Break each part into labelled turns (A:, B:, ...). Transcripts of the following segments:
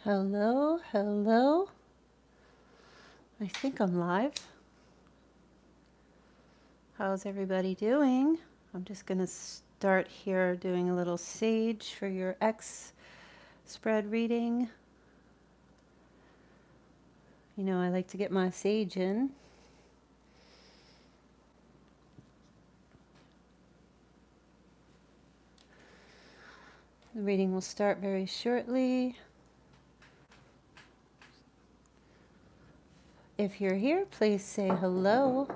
A: Hello, hello. I think I'm live. How's everybody doing? I'm just going to start here doing a little sage for your X spread reading. You know, I like to get my sage in. The reading will start very shortly. If you're here, please say hello.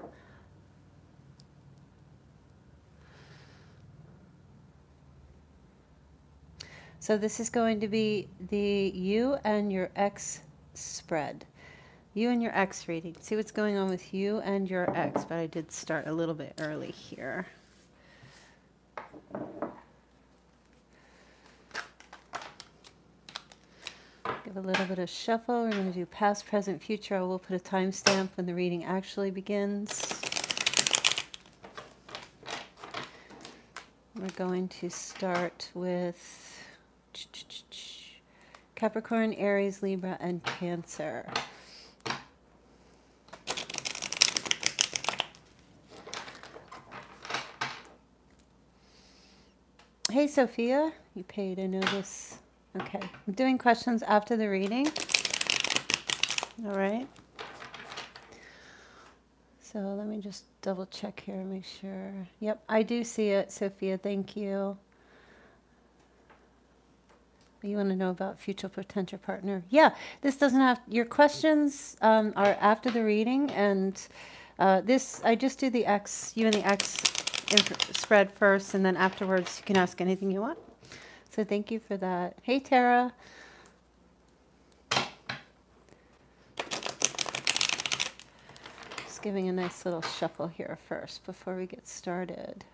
A: So this is going to be the you and your ex spread. You and your ex reading. See what's going on with you and your ex, but I did start a little bit early here. Give a little bit of shuffle. We're going to do past, present, future. I will put a timestamp when the reading actually begins. We're going to start with Capricorn, Aries, Libra, and Cancer. Hey, Sophia. You paid, I know this. Okay. I'm doing questions after the reading. All right. So let me just double check here, make sure. Yep, I do see it, Sophia. Thank you. You want to know about future potential partner? Yeah, this doesn't have, your questions are after the reading, and this, I just do the X, you and the X spread first, and then afterwards you can ask anything you want. So thank you for that. Hey, Tara. Just giving a nice little shuffle here first before we get started.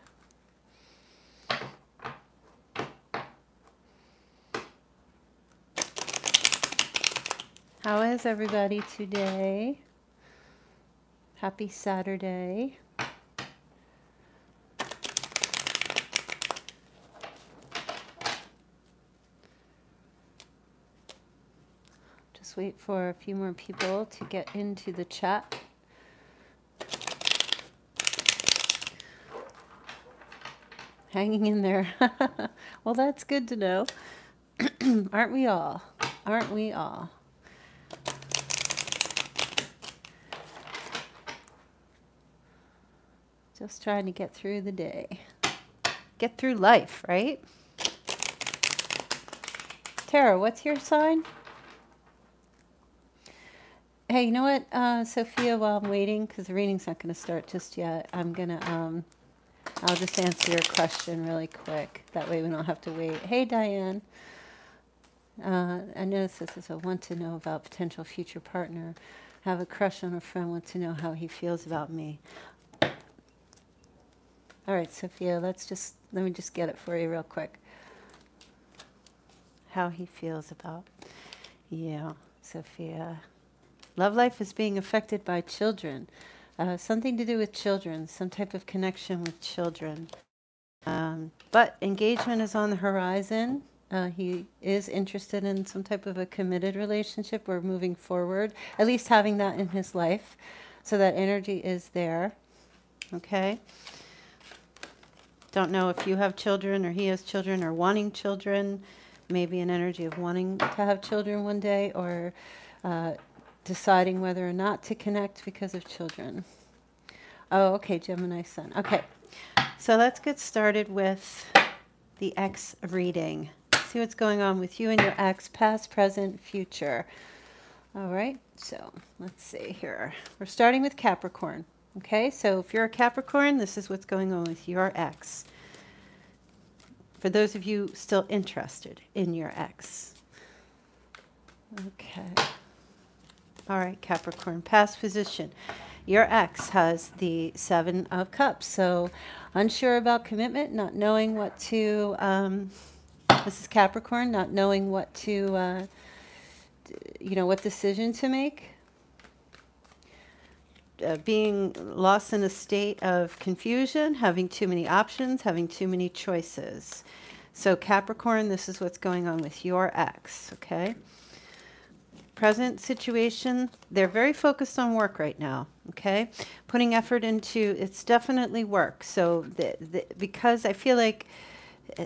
A: How is everybody today? Happy Saturday. Just wait for a few more people to get into the chat. Hanging in there. Well, that's good to know. Aren't we all? Aren't we all? Just trying to get through the day. Get through life, right? Tara, what's your sign? Hey, you know what, Sophia, while I'm waiting, because the reading's not going to start just yet, I'm going to, I'll just answer your question really quick. That way we don't have to wait. Hey, Diane. I notice this is a want to know about potential future partner. Have a crush on a friend, want to know how he feels about me. All right, Sophia, let me just get it for you real quick. How he feels about you, Sophia. Love life is being affected by children. Something to do with children, some type of connection with children. But engagement is on the horizon. He is interested in some type of a committed relationship or moving forward, at least having that in his life. So that energy is there. Okay? Don't know if you have children or he has children or wanting children. Maybe an energy of wanting to have children one day, or deciding whether or not to connect because of children. Oh, okay, Gemini sun. Okay, so let's get started with the X reading. See what's going on with you and your ex, past, present, future. All right, so let's see here. We're starting with Capricorn. Okay, so if you're a Capricorn, this is what's going on with your ex. For those of you still interested in your ex. Okay. All right, Capricorn, past position. Your ex has the 7 of Cups, so unsure about commitment, not knowing what to, this is Capricorn, not knowing what to, what decision to make. Being lost in a state of confusion, having too many options, having too many choices. So Capricorn, this is what's going on with your ex, okay? present situation, they're very focused on work right now, okay? Putting effort into, it's definitely work. So because I feel like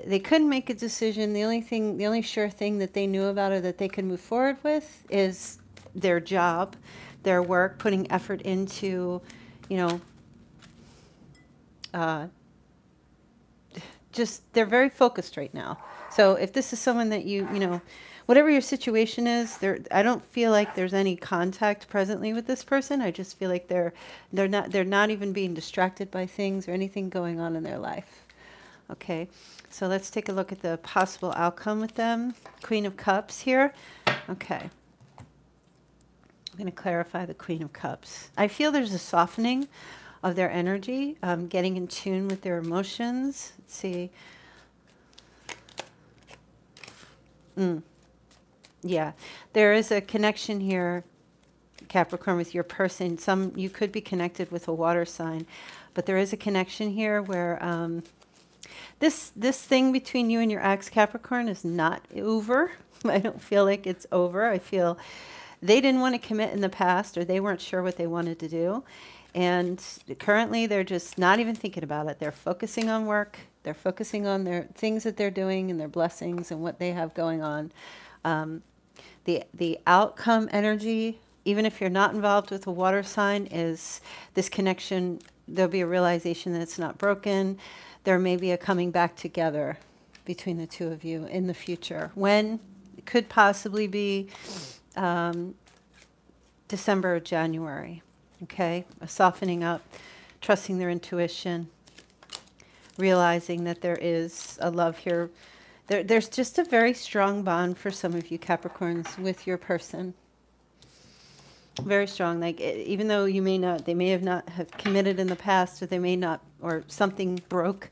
A: they couldn't make a decision, the only sure thing that they knew about or that they could move forward with is their job, their work, putting effort into, you know, just, they're very focused right now. So if this is someone that you know, whatever your situation is, I don't feel like there's any contact presently with this person. I just feel like they're not even being distracted by things or anything going on in their life. Okay, so let's take a look at the possible outcome with them. Queen of Cups here. Okay. I'm going to clarify the Queen of Cups. I feel there's a softening of their energy, getting in tune with their emotions. Let's see. Yeah, there is a connection here, Capricorn, with your person. You could be connected with a water sign, but there is a connection here where this thing between you and your ex, Capricorn, is not over. I don't feel like it's over. I feel they didn't want to commit in the past, or they weren't sure what they wanted to do. And currently they're just not even thinking about it. They're focusing on work. They're focusing on their things that they're doing and their blessings and what they have going on. The outcome energy, even if you're not involved with a water sign, is this connection. There'll be a realization that it's not broken. There may be a coming back together between the two of you in the future. When? It could possibly be December or January. Okay, a softening up, trusting their intuition, realizing that there is a love here. There's just a very strong bond for some of you Capricorns with your person. Very strong. Like, even though they may not have committed in the past, or they may not, or something broke,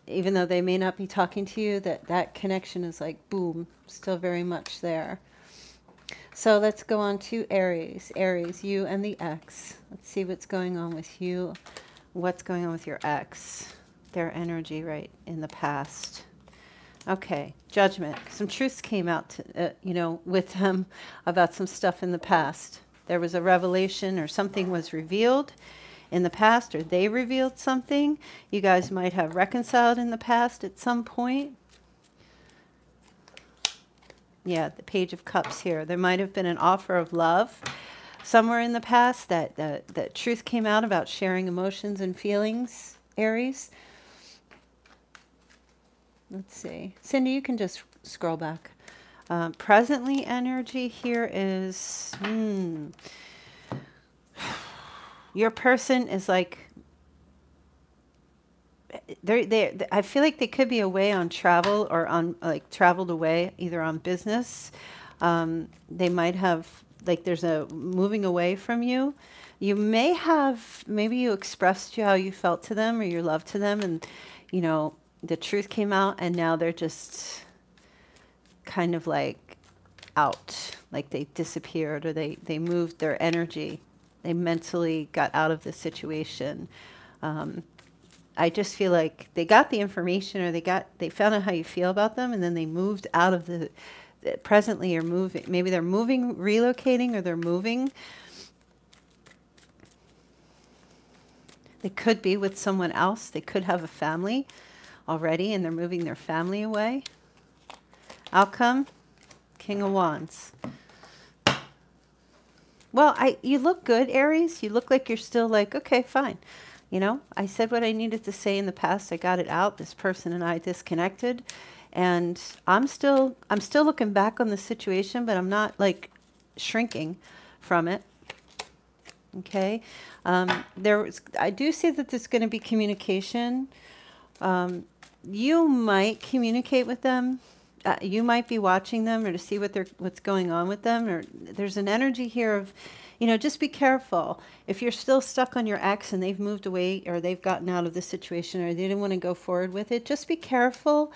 A: even though they may not be talking to you, that connection is like, boom, still very much there. So let's go on to Aries. Aries, you and the ex. Let's see what's going on with you. What's going on with your ex? Their energy right in the past. Okay, Judgment. Some truths came out, with them about some stuff in the past. There was a revelation, or something was revealed in the past, or they revealed something. You guys might have reconciled in the past at some point. Yeah, the Page of Cups here. There might have been an offer of love somewhere in the past that truth came out about sharing emotions and feelings, Aries. Let's see. Cindy, you can just scroll back. Presently energy here is, your person is like, I feel like they could be away on travel, or on traveled away, either on business. They might have, there's a moving away from you. You may have, maybe you expressed how you felt to them or your love to them, and the truth came out, and now they're just kind of out, like they disappeared, or they moved their energy. They mentally got out of the situation. I just feel like they got the information, or they found out how you feel about them, and then they moved out of presently are moving. Maybe they're moving, relocating, or they're moving. They could be with someone else. They could have a family already, and they're moving their family away. Outcome, King of Wands. Well, you look good, Aries. You look like you're still okay, fine. I said what I needed to say in the past. I got it out. This person and I disconnected, and I'm still looking back on the situation, but I'm not shrinking from it. Okay, I do see that there's going to be communication. You might communicate with them. You might be watching them, or to see what's going on with them. Or there's an energy here of, just be careful. If you're still stuck on your ex and they've moved away, or they've gotten out of the situation, or they didn't want to go forward with it, just be careful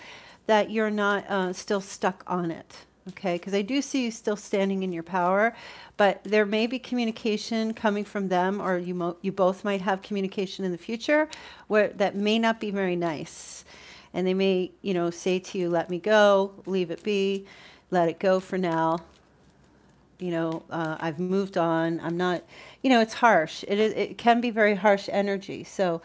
A: that you're not still stuck on it. Okay, because I do see you still standing in your power, but there may be communication coming from them, or you both might have communication in the future where that may not be very nice. And they may, say to you, let me go, leave it be, let it go for now. you know, I've moved on. I'm not, you know, it's harsh. It can be very harsh energy. So,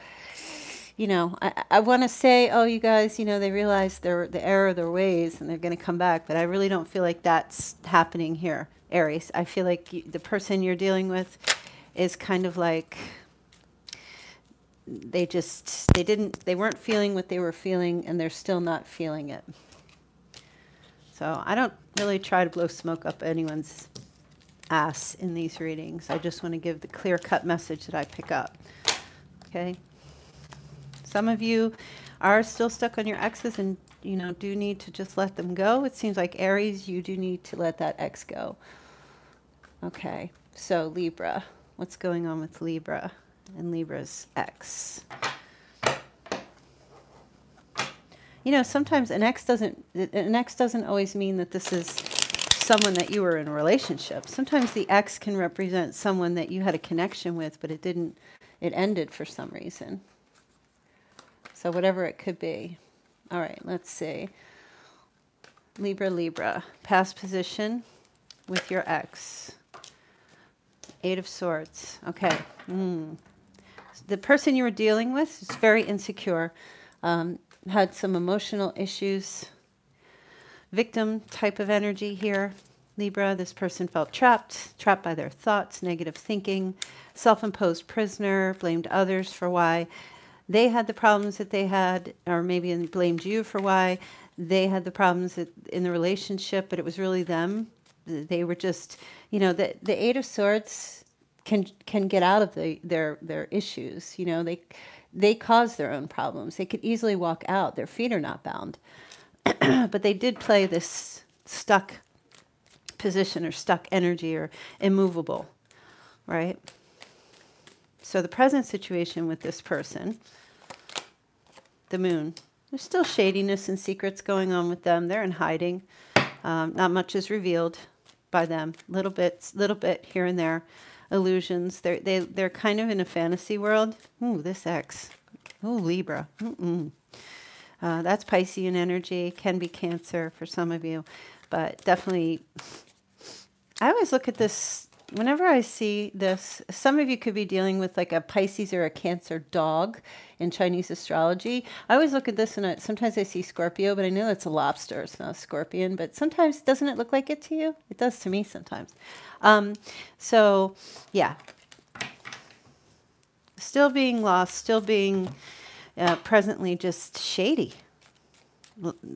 A: you know, I want to say, oh, you guys, you know, they realize the error of their ways and they're going to come back. But I really don't feel like that's happening here, Aries. I feel like the person you're dealing with is kind of like they weren't feeling what they were feeling, and they're still not feeling it. So I don't really try to blow smoke up anyone's ass in these readings. I just want to give the clear-cut message that I pick up. Okay? Some of you are still stuck on your exes and, you know, do need to just let them go. It seems like Aries, you do need to let that ex go. Okay, so Libra. What's going on with Libra and Libra's ex? You know, sometimes an ex doesn't always mean that this is someone that you were in a relationship. Sometimes the ex can represent someone that you had a connection with, but it ended for some reason. So whatever it could be. All right, let's see. Libra, past position with your ex. 8 of Swords. Okay. The person you were dealing with is very insecure. Had some emotional issues. Victim type of energy here. Libra, this person felt trapped by their thoughts, negative thinking, self-imposed prisoner, blamed others for why they had the problems that they had, or maybe blamed you for why they had the problems in the relationship, but it was really them. They were just, you know, the 8 of Swords can get out of their issues. You know, they cause their own problems. They could easily walk out. Their feet are not bound. But they did play this stuck position or stuck energy or immovable, right? So the present situation with this person, the Moon, there's still shadiness and secrets going on with them. They're in hiding. Not much is revealed by them. Little bit here and there. Illusions. They're kind of in a fantasy world. Ooh, this ex. Ooh, Libra. That's Piscean energy. Can be Cancer for some of you. But definitely, I always look at this, whenever I see this, some of you could be dealing with like a Pisces or a Cancer dog in Chinese astrology. I always look at this and sometimes I see Scorpio, but I know it's a lobster. It's not a scorpion. But sometimes, doesn't it look like it to you? It does to me sometimes. So, yeah. Still being lost, still being presently just shady,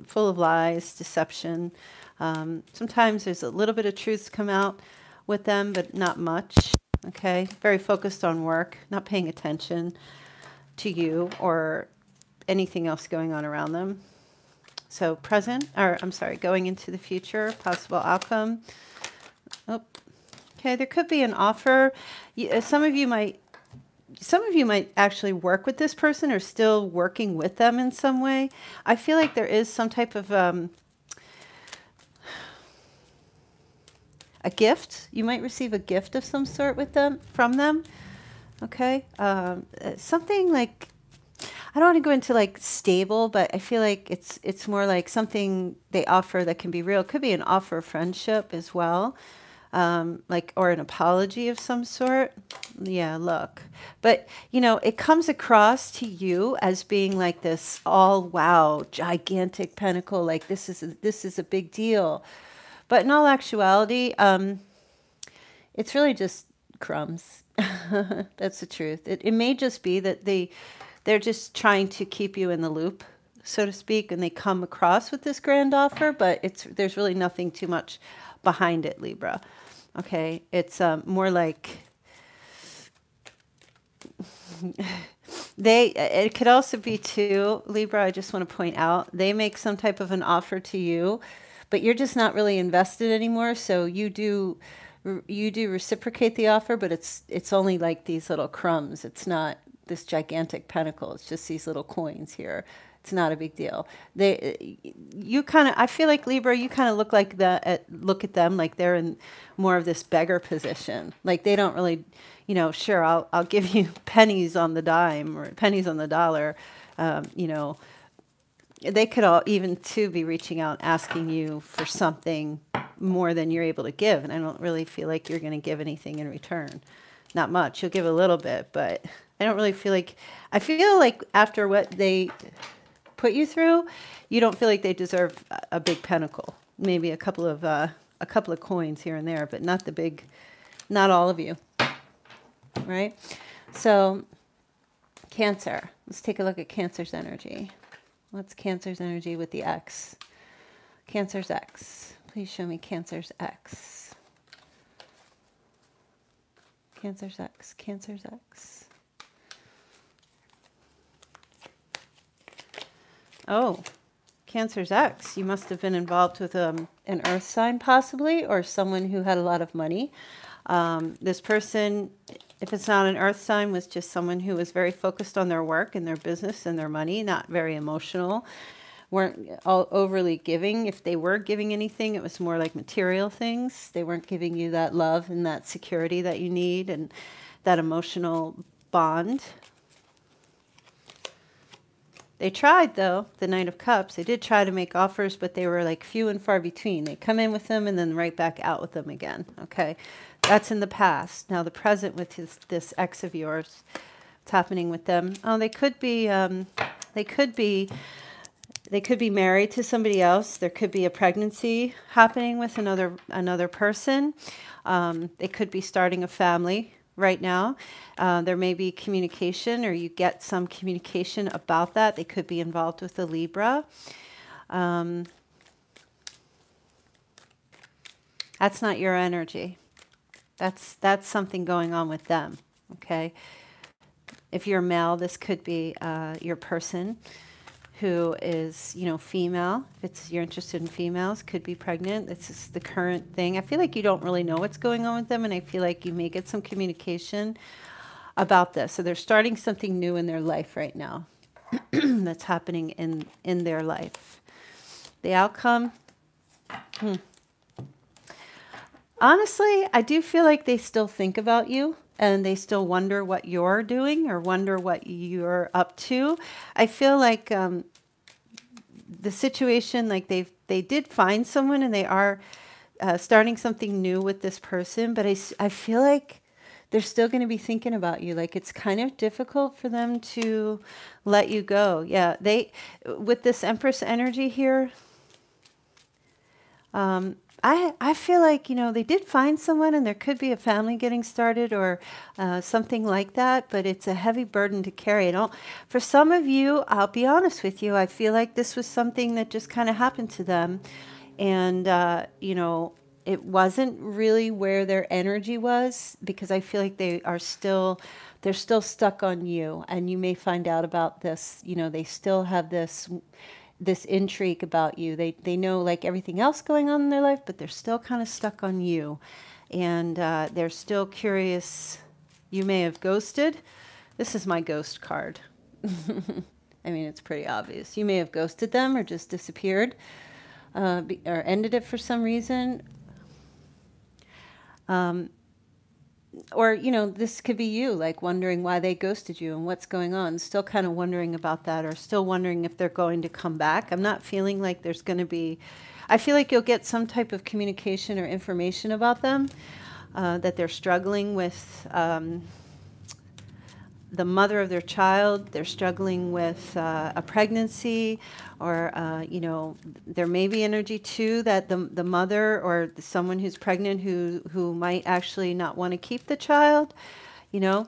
A: full of lies, deception. Sometimes there's a little bit of truths come out with them, but not much. Okay, very focused on work, not paying attention to you or anything else going on around them. So going into the future, possible outcome. Oh, okay, there could be an offer. Some of you might actually work with this person or still working with them in some way. I feel like there is some type of a gift. You might receive a gift of some sort from them. Okay, something like, I don't want to go into like stable, but I feel like it's more like something they offer that can be real. It could be an offer of friendship as well. Or an apology of some sort. Yeah, look. But, you know, it comes across to you as being like this wow, gigantic pentacle, like this is a big deal. But in all actuality, it's really just crumbs. That's the truth. It may just be that they're just trying to keep you in the loop, so to speak, and they come across with this grand offer, but there's really nothing too much behind it, Libra. Okay, it's more like it could also be too, Libra, I just want to point out, they make some type of an offer to you, but you're just not really invested anymore, so you do reciprocate the offer, but it's only like these little crumbs. It's not this gigantic pentacle. It's just these little coins here. It's not a big deal. I feel like Libra, you kind of look at them like they're in more of this beggar position. Like they don't really, you know, sure, I'll give you pennies on the dime or pennies on the dollar. You know, they could all even too be reaching out, asking you for something more than you're able to give. And I don't really feel like you're going to give anything in return. Not much. You'll give a little bit, but I don't really feel like, I feel like after what they put you through, you don't feel like they deserve a big pentacle. Maybe a couple of coins here and there, but not the big, not all of you, right? So Cancer, let's take a look at Cancer's energy. What's Cancer's energy with the X? Cancer's X. Please show me Cancer's X. Cancer's X. Cancer's X. Oh, Cancer's X. You must have been involved with an earth sign possibly, or someone who had a lot of money. This person, if it's not an earth sign, was just someone who was very focused on their work and their business and their money, not very emotional, weren't all overly giving. If they were giving anything, it was more like material things. They weren't giving you that love and that security that you need and that emotional bond. They tried, though, the Knight of Cups. They did try to make offers, but they were like few and far between. They come in with them and then right back out with them again. Okay, that's in the past. Now the present with this ex of yours, what's happening with them? Oh, they could be married to somebody else. There could be a pregnancy happening with another person. They could be starting a family right now. There may be communication, or you get some communication about that. They could be involved with the Libra. That's not your energy. That's something going on with them, okay? If you're male, this could be your person who is, you know, female. If it's you're interested in females, could be pregnant. This is the current thing. I feel like you don't really know what's going on with them, and I feel like you may get some communication about this. So they're starting something new in their life right now that's happening in their life. The outcome, honestly, I do feel like they still think about you and they still wonder what you're doing or wonder what you're up to. I feel like the situation, like they did find someone and they are starting something new with this person, but I feel like they're still going to be thinking about you. Like it's kind of difficult for them to let you go. Yeah, with this Empress energy here, I feel like, you know, they did find someone and there could be a family getting started or something like that, but it's a heavy burden to carry. For some of you, I'll be honest with you, I feel like this was something that just kind of happened to them. And, you know, it wasn't really where their energy was, because I feel like they're still stuck on you. And you may find out about this, you know, they still have this intrigue about you. They know like everything else going on in their life, but they're still kind of stuck on you. And they're still curious. You may have ghosted. This is my ghost card. I mean, it's pretty obvious. You may have ghosted them or just disappeared or ended it for some reason. Or, you know, this could be you, like wondering why they ghosted you and what's going on. Still kind of wondering about that, or still wondering if they're going to come back. I'm not feeling like there's going to be... I feel like you'll get some type of communication or information about them, that they're struggling with the mother of their child. They're struggling with a pregnancy, or, you know, there may be energy too that the mother or someone who's pregnant who might actually not want to keep the child, you know,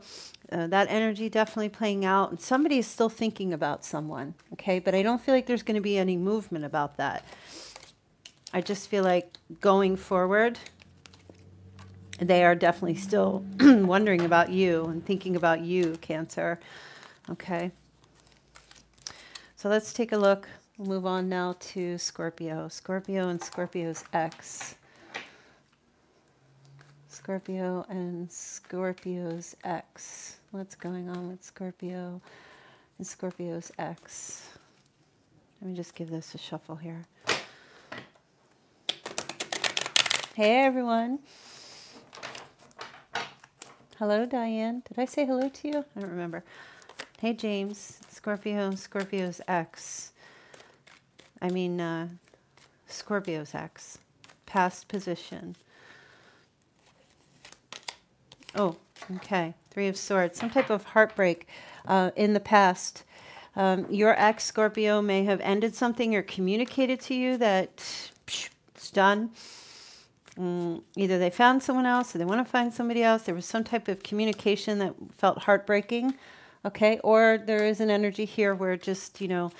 A: that energy definitely playing out. And somebody is still thinking about someone, okay? But I don't feel like there's going to be any movement about that. I just feel like going forward, they are definitely still wondering about you and thinking about you, Cancer. Okay. So let's take a look. We'll move on now to Scorpio. Scorpio and Scorpio's ex. Scorpio and Scorpio's ex. What's going on with Scorpio and Scorpio's ex? Let me just give this a shuffle here. Hey, everyone. Hello, Diane. Did I say hello to you? I don't remember. Hey, James. Scorpio, Scorpio's ex. I mean, Scorpio's ex. past position. Oh, okay. Three of Swords. Some type of heartbreak in the past. Your ex, Scorpio, may have ended something or communicated to you that it's done. Either they found someone else or they want to find somebody else. There was some type of communication that felt heartbreaking. Okay. Or there is an energy here where just, you know,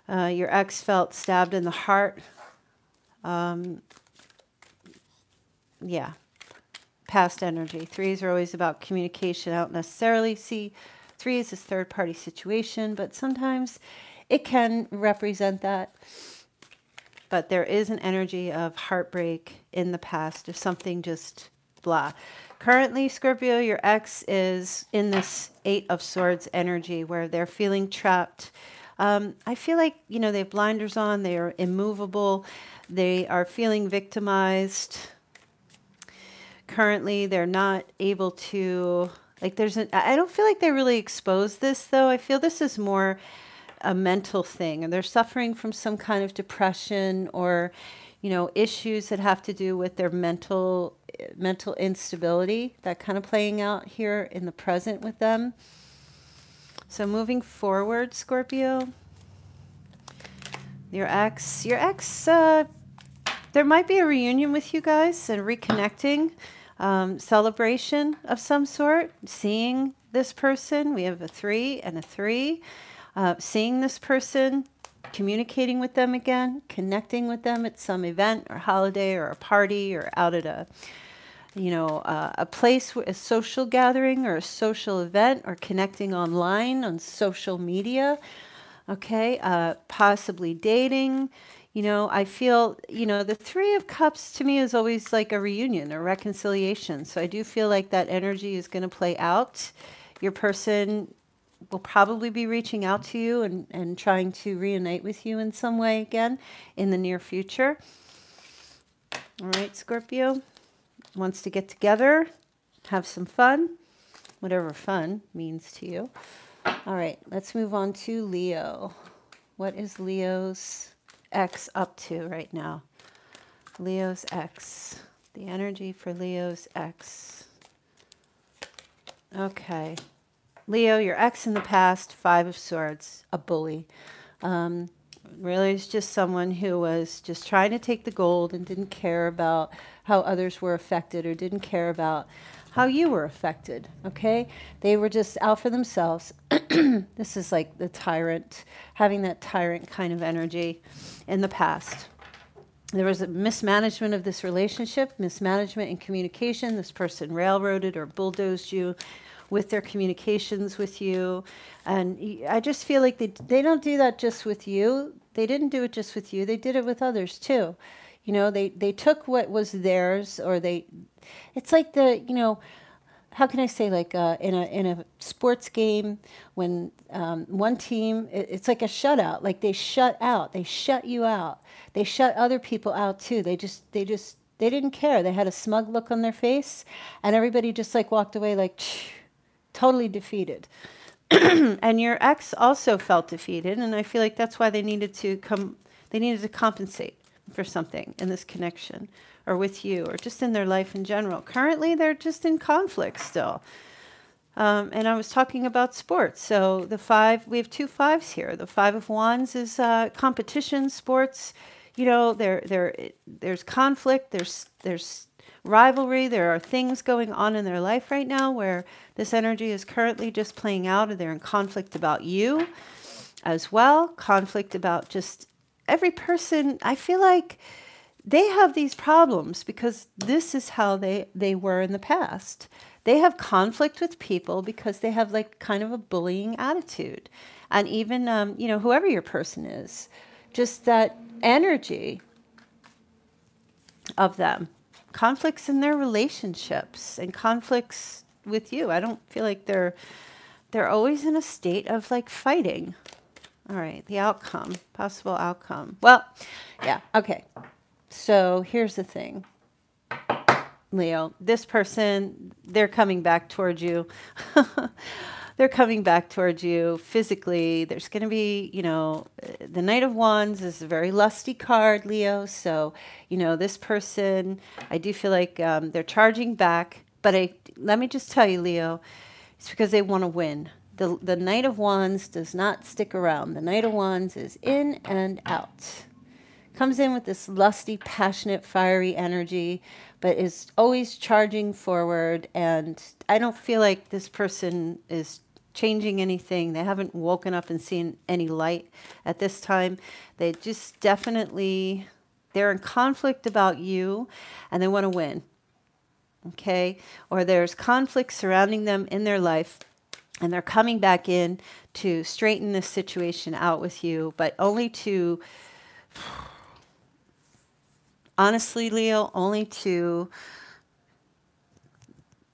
A: your ex felt stabbed in the heart. Yeah. Past energy. Threes are always about communication. I don't necessarily see threes as third-party situation, but sometimes it can represent that. But there is an energy of heartbreak in the past, of something just blah. Currently, Scorpio, your ex is in this Eight of Swords energy where they're feeling trapped. I feel like, you know, they have blinders on. They are immovable. They are feeling victimized. Currently, they're not able to, like, I don't feel like they really expose this, though. I feel this is more a mental thing, and they're suffering from some kind of depression or, you know, issues that have to do with their mental instability, that kind of playing out here in the present with them. So moving forward, Scorpio, your ex, there might be a reunion with you guys and reconnecting, celebration of some sort, seeing this person. We have a 3 and a 3. Seeing this person, communicating with them again, connecting with them at some event or holiday or a party or out at a, you know, a place, a social gathering or a social event, or connecting online on social media. Okay. Possibly dating. You know, I feel, you know, the 3 of Cups to me is always like a reunion or reconciliation. So I do feel like that energy is going to play out. Your person will probably be reaching out to you and trying to reunite with you in some way again in the near future. All right, Scorpio wants to get together, have some fun, whatever fun means to you. All right, let's move on to Leo. What is Leo's ex up to right now? Leo's ex. The energy for Leo's ex. Okay. Leo, your ex in the past, 5 of Swords, a bully. Really is just someone who was just trying to take the gold and didn't care about how others were affected, or didn't care about how you were affected, okay? They were just out for themselves. This is like the tyrant, having that tyrant kind of energy in the past. There was a mismanagement of this relationship, mismanagement in communication. This person railroaded or bulldozed you with their communications with you. And I just feel like they don't do that just with you. They didn't do it just with you. They did it with others too. You know, they took what was theirs, or it's like the, you know, how can I say, like in a sports game, when one team, it's like a shutout, like they shut you out. They shut other people out too. They didn't care. They had a smug look on their face, and everybody just like walked away like, totally defeated. And your ex also felt defeated, and I feel like that's why they needed to compensate for something in this connection, or with you, or just in their life in general. Currently, they're just in conflict still. And I was talking about sports. So the 5, we have 2 5s here. The 5 of Wands is competition, sports. You know, there's conflict, there's rivalry. There are things going on in their life right now where this energy is currently just playing out, and they're in conflict about you as well. Conflict about just every person. I feel like they have these problems because this is how they were in the past. They have conflict with people because they have like kind of a bullying attitude. And even, you know, whoever your person is, just that energy of them. Conflicts in their relationships and conflicts with you. I don't feel like they're always in a state of like fighting. All right, the outcome, possible outcome. Well, yeah, okay. So here's the thing, Leo. This person, they're coming back towards you. they're coming back towards you physically. There's going to be, you know, the Knight of Wands is a very lusty card, Leo. So, you know, this person, I do feel like they're charging back. But let me just tell you, Leo, it's because they want to win. The Knight of Wands does not stick around. The Knight of Wands is in and out. Comes in with this lusty, passionate, fiery energy, but is always charging forward. And I don't feel like this person is changing anything. They haven't woken up and seen any light at this time. They just definitely, they're in conflict about you and they want to win. Okay? Or there's conflict surrounding them in their life and they're coming back in to straighten this situation out with you, but only to... Honestly, Leo, only to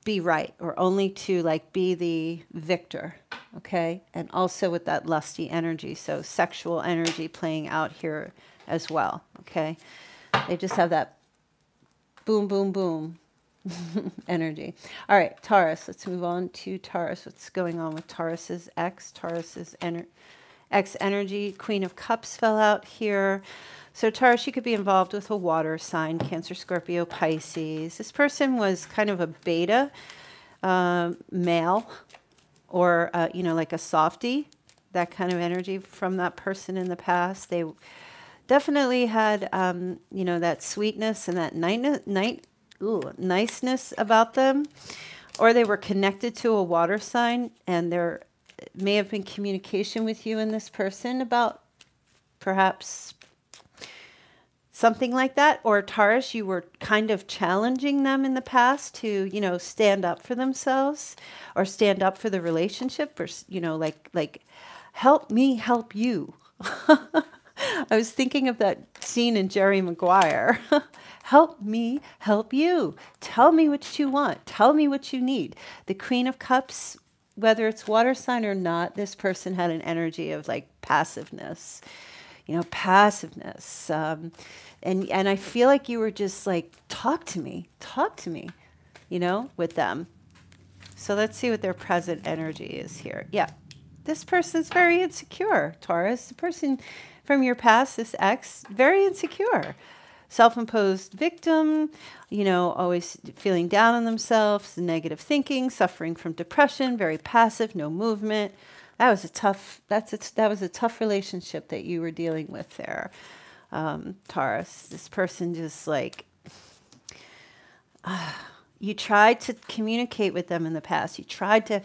A: be right or only to like be the victor, okay? And also with that lusty energy, so sexual energy playing out here as well, okay? They just have that boom, boom, boom energy. All right, Taurus, let's move on to Taurus. What's going on with Taurus's ex? Taurus's ex energy, Queen of Cups fell out here. So Taurus, you could be involved with a water sign, Cancer, Scorpio, Pisces. This person was kind of a beta male or, you know, like a softie, that kind of energy from that person in the past. They definitely had, you know, that sweetness and that niceness about them. Or they were connected to a water sign and there may have been communication with you and this person about perhaps something like that. Or Taurus, you were kind of challenging them in the past to, you know, stand up for themselves or stand up for the relationship or, you know, like help me help you. I was thinking of that scene in Jerry Maguire. Help me help you. Tell me what you want. Tell me what you need. The Queen of Cups, whether it's water sign or not, this person had an energy of like passiveness, you know, passiveness. And I feel like you were just like, talk to me, you know, with them. So let's see what their present energy is here. Yeah, this person's very insecure, Taurus. The person from your past, this ex, very insecure. Self-imposed victim, you know, always feeling down on themselves, negative thinking, suffering from depression, very passive, no movement. That was a tough relationship that you were dealing with there. Taurus, this person just like, you tried to communicate with them in the past. You tried to,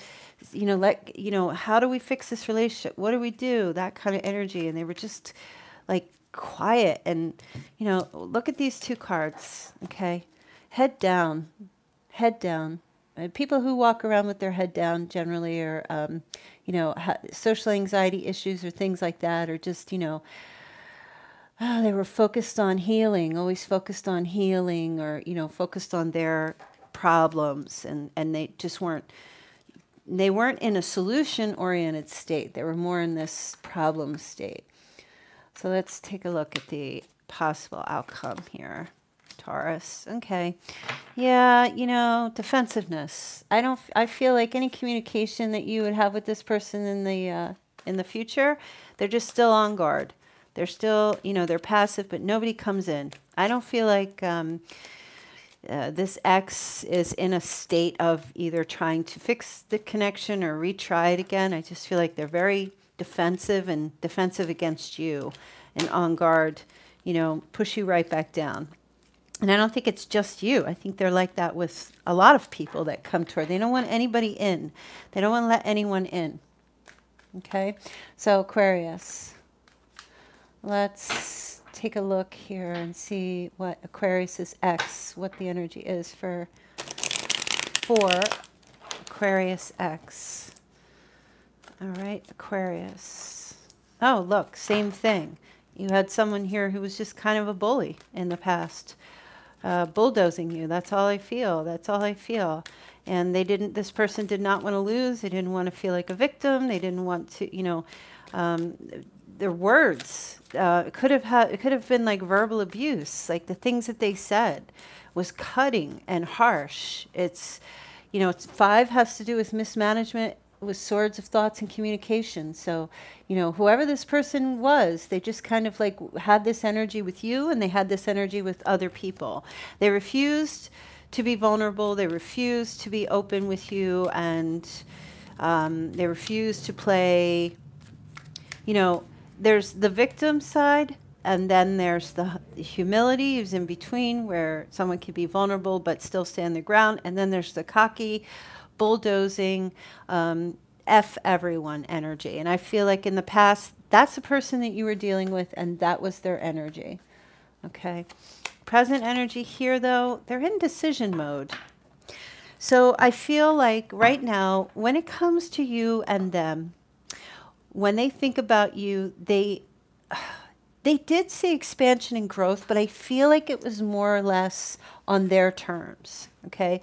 A: you know, how do we fix this relationship? What do we do? That kind of energy. And they were just like quiet. And, you know, look at these two cards, okay? Head down, head down. People who walk around with their head down generally are, you know, social anxiety issues or things like that, or just, you know, they were focused on healing, always focused on healing, or, you know, focused on their problems, and they just weren't in a solution-oriented state. They were more in this problem state. So let's take a look at the possible outcome here, Taurus. Okay. Yeah, you know, defensiveness. I feel like any communication that you would have with this person in the future, they're just still on guard. They're still, you know, they're passive, but nobody comes in. I don't feel like this ex is in a state of either trying to fix the connection or retry it again. I just feel like they're very defensive and defensive against you and on guard, you know, push you right back down. And I don't think it's just you. I think they're like that with a lot of people that come toward. They don't want anybody in. They don't want to let anyone in. Okay? So Aquarius. Let's take a look here and see what Aquarius's ex, what the energy is for Aquarius ex. All right, Aquarius. Oh, look, same thing. You had someone here who was just kind of a bully in the past, bulldozing you. That's all I feel. That's all I feel. And this person did not want to lose. They didn't want to feel like a victim. They didn't want to, you know, their words. It could have been like verbal abuse. Like the things that they said was cutting and harsh. It's, you know, 5 has to do with mismanagement was swords of thoughts and communication. So, you know, whoever this person was, they just kind of like had this energy with you, and they had this energy with other people. They refused to be vulnerable. They refused to be open with you, and they refused to play, you know, there's the victim side, and then there's the humility who's in between, where someone can be vulnerable but still stand their ground. And then there's the cocky, bulldozing, F everyone energy. And I feel like in the past, that's the person that you were dealing with, and that was their energy. Okay. Present energy here, though, they're in decision mode. So I feel like right now, when it comes to you and them, when they think about you, they did see expansion and growth, but I feel like it was more or less on their terms, okay?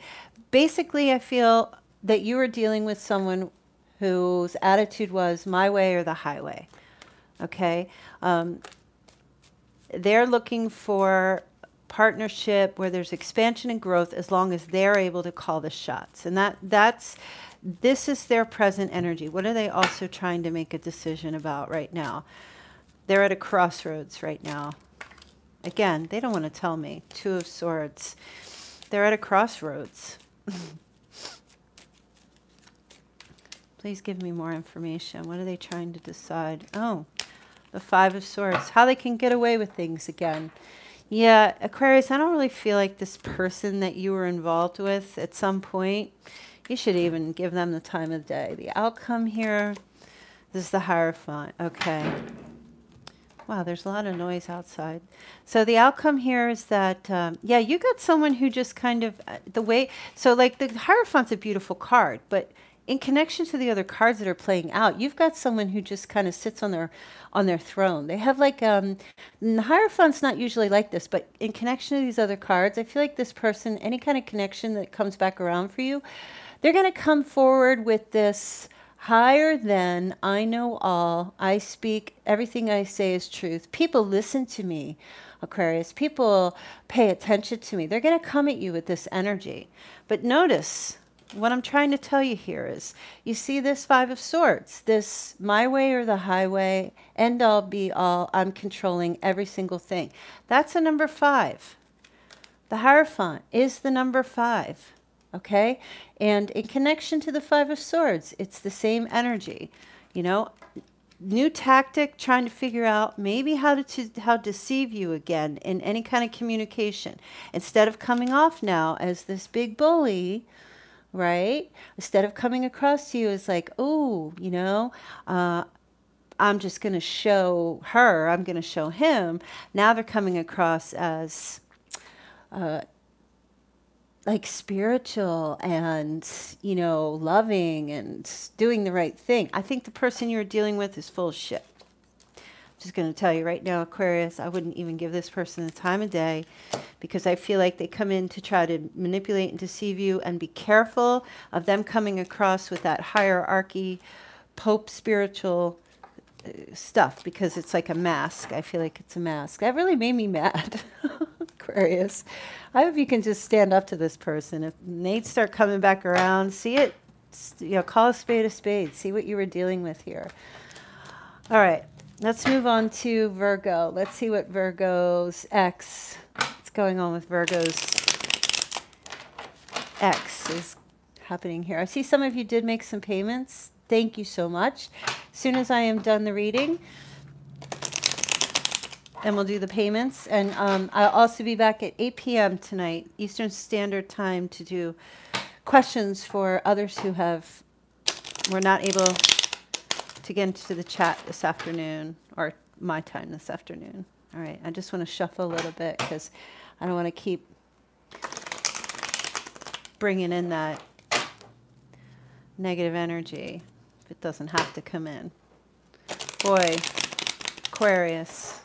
A: Basically, I feel that you were dealing with someone whose attitude was my way or the highway, okay? They're looking for partnership where there's expansion and growth, as long as they're able to call the shots. And this is their present energy. What are they also trying to make a decision about right now? They're at a crossroads right now. Again, they don't want to tell me. Two of Swords. They're at a crossroads. Please give me more information. What are they trying to decide? Oh, the Five of Swords. How they can get away with things again. Yeah, Aquarius, I don't really feel like this person that you were involved with at some point, you should even give them the time of day. The outcome here, this is the Hierophant. Okay. Wow, there's a lot of noise outside. So the outcome here is that, yeah, you got someone who just kind of, the way, so like the Hierophant's a beautiful card, but in connection to the other cards that are playing out, you've got someone who just kind of sits on their throne. They have like, the Hierophant's not usually like this, but in connection to these other cards, I feel like this person, any kind of connection that comes back around for you, they're going to come forward with this higher than, I know all, I speak, everything I say is truth. People listen to me, Aquarius. People pay attention to me. They're going to come at you with this energy. But notice, what I'm trying to tell you here is, you see this Five of Swords, this my way or the highway, end all be all, I'm controlling every single thing. That's a number 5. The Hierophant is the number 5. Okay, and in connection to the Five of Swords, it's the same energy. You know, new tactic, trying to figure out maybe how to deceive you again in any kind of communication. Instead of coming off now as this big bully, right? Instead of coming across to you as like, oh, you know, I'm just going to show her, I'm going to show him. Now they're coming across as like spiritual and, you know, loving and doing the right thing. I think the person you're dealing with is full of shit. I'm just going to tell you right now, Aquarius, I wouldn't even give this person the time of day, because I feel like they come in to try to manipulate and deceive you, and be careful of them coming across with that hierarchy, Pope spiritual stuff, because it's like a mask. I feel like it's a mask. That really made me mad. Aquarius, I hope you can just stand up to this person. If they start coming back around, see it, you know, call a spade, see what you were dealing with here. All right, let's move on to Virgo. Let's see what Virgo's X, what's going on with Virgo's X is happening here. I see some of you did make some payments. Thank you so much. As soon as I am done the reading, and we'll do the payments. And I'll also be back at 8 p.m. tonight, Eastern Standard Time, to do questions for others who were not able to get into the chat this afternoon, or my time this afternoon. All right, I just want to shuffle a little bit, because I don't want to keep bringing in that negative energy if it doesn't have to come in. Boy, Aquarius,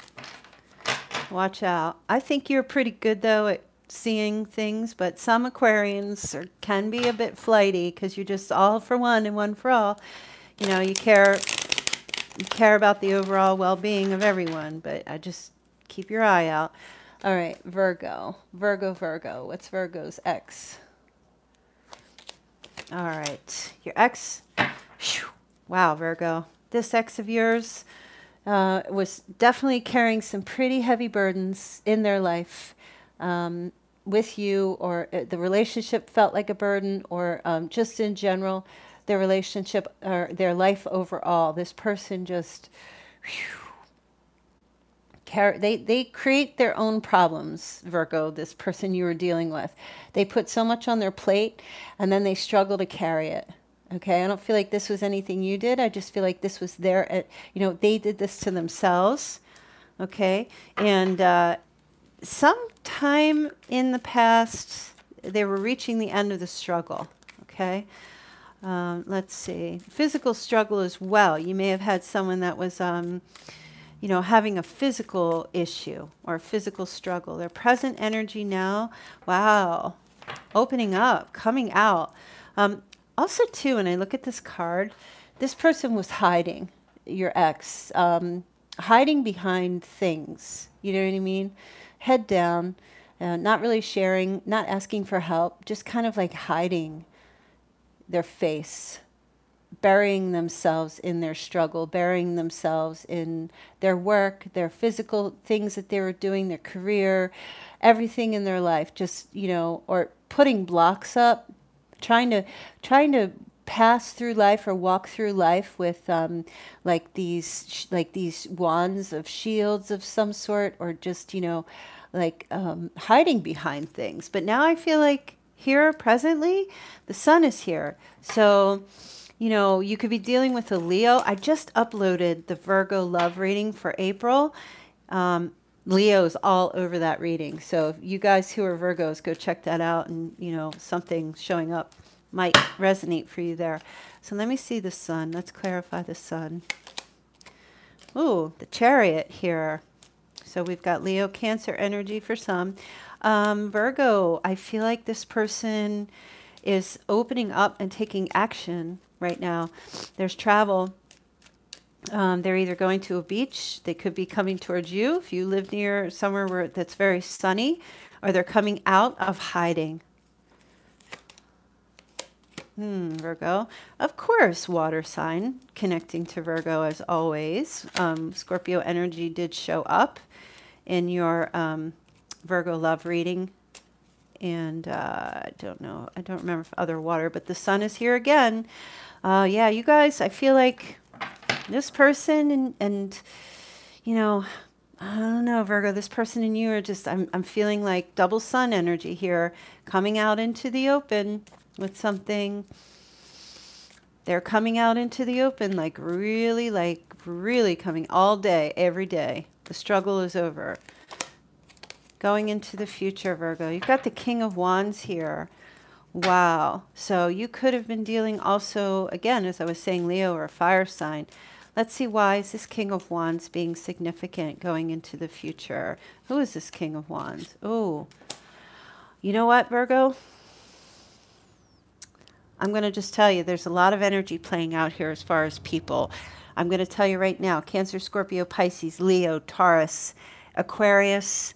A: watch out. I think you're pretty good, though, at seeing things, but some Aquarians can be a bit flighty, because you're just all for one and one for all. You know, you care about the overall well-being of everyone, but I just keep your eye out. All right, Virgo. Virgo. What's Virgo's X? All right, your X Whew. Wow, Virgo. This ex of yours was definitely carrying some pretty heavy burdens in their life with you, or the relationship felt like a burden, or just in general, their relationship or their life overall. This person just, they create their own problems, Virgo, this person you were dealing with. They put so much on their plate and then they struggle to carry it. Okay, I don't feel like this was anything you did. I just feel like this was their, they did this to themselves. Okay, and sometime in the past, they were reaching the end of the struggle. Okay, let's see. Physical struggle as well. You may have had someone that was, having a physical issue or a physical struggle. Their present energy now, wow, opening up, coming out. Also, too, when I look at this card, this person was hiding, your ex, hiding behind things. You know what I mean? Head down, not really sharing, not asking for help, just kind of like hiding their face, burying themselves in their struggle, burying themselves in their work, their physical things that they were doing, their career, everything in their life, just, or putting blocks up, trying to pass through life or walk through life with like these wands of shields of some sort, or just hiding behind things. But now I feel like here presently the sun is here, so you could be dealing with a Leo. I just uploaded the Virgo love reading for April. Leo's all over that reading. So if you guys who are Virgos, go check that out, and something showing up might resonate for you there. So let me see the sun. Let's clarify the sun. Ooh, the Chariot here. So we've got Leo, Cancer energy for some. Virgo, I feel like this person is opening up and taking action right now. There's travel. They're either going to a beach, they could be coming towards you if you live near somewhere that's very sunny, or they're coming out of hiding. Virgo. Of course, water sign connecting to Virgo as always. Scorpio energy did show up in your Virgo love reading. And I don't know, I don't remember if other water, but the sun is here again. Yeah, you guys, I feel like this person and I don't know, Virgo, this person and you are just, I'm feeling like double sun energy here, coming out into the open with something. They're coming out into the open, like really coming all day, every day. The struggle is over. Going into the future, Virgo. You've got the King of Wands here. Wow. So you could have been dealing also, again, as I was saying, Leo or a fire sign. Let's see, why is this King of Wands being significant going into the future? Who is this King of Wands? Oh, you know what, Virgo? I'm going to just tell you, there's a lot of energy playing out here as far as people. I'm going to tell you right now, Cancer, Scorpio, Pisces, Leo, Taurus, Aquarius.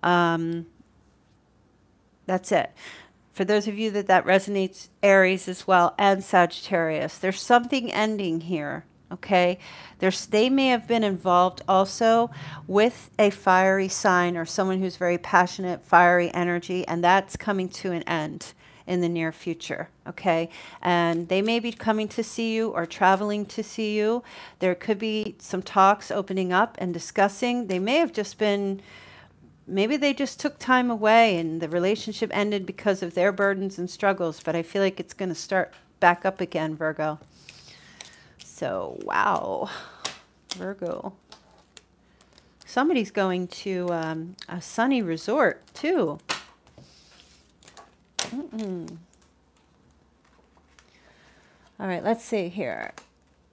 A: That's it. For those of you that resonates, Aries as well, and Sagittarius. There's something ending here, okay? They may have been involved also with a fiery sign or someone who's very passionate, fiery energy, and that's coming to an end in the near future, okay? And they may be coming to see you or traveling to see you. There could be some talks opening up and discussing. They may have just been... Maybe they just took time away and the relationship ended because of their burdens and struggles, but I feel like it's going to start back up again, Virgo. So, wow, Virgo. Somebody's going to a sunny resort, too. All right, let's see here.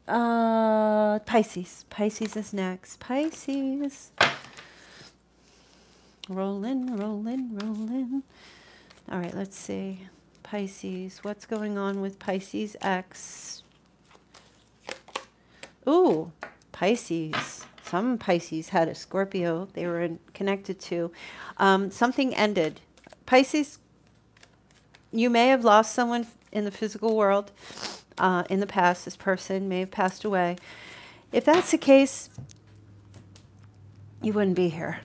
A: Pisces. Pisces is next. Pisces. Rolling, rolling, rolling. All right, let's see. Pisces. What's going on with Pisces X? Ooh, Pisces. Some Pisces had a Scorpio they were connected to. Something ended. Pisces, you may have lost someone in the physical world. in the past. This person may have passed away. If that's the case, you wouldn't be here.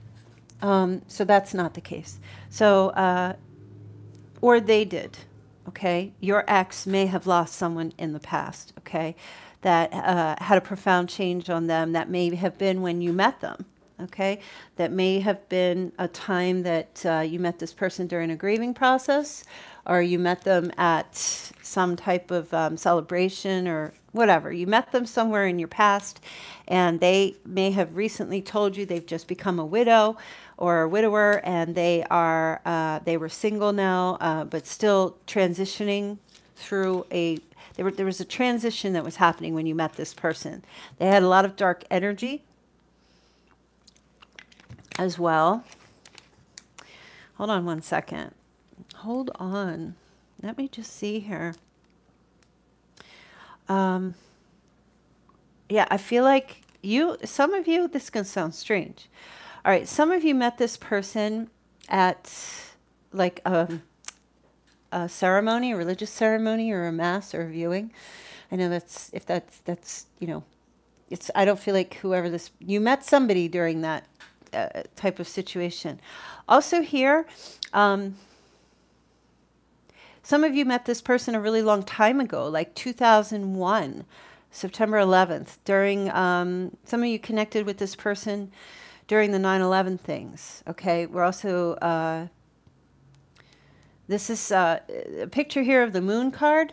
A: So that's not the case. So, or they did, okay? Your ex may have lost someone in the past, okay, that had a profound change on them. That may have been when you met them, okay? That may have been a time that you met this person during a grieving process, or you met them at some type of celebration or whatever. You met them somewhere in your past, and they may have recently told you they've just become a widow or a widower, and they were single now, but still transitioning through there was a transition that was happening when you met this person. They had a lot of dark energy as well. Hold on one second. Hold on. Let me just see here. Yeah, I feel like some of you, this is going to sound strange. All right, some of you met this person at like a ceremony, a religious ceremony, or a mass, or a viewing. I know that's, you know, I don't feel like you met somebody during that type of situation. Also here, some of you met this person a really long time ago, like 2001, September 11th, during, some of you connected with this person during the 9/11 things, okay? We're also, this is a picture here of the moon card,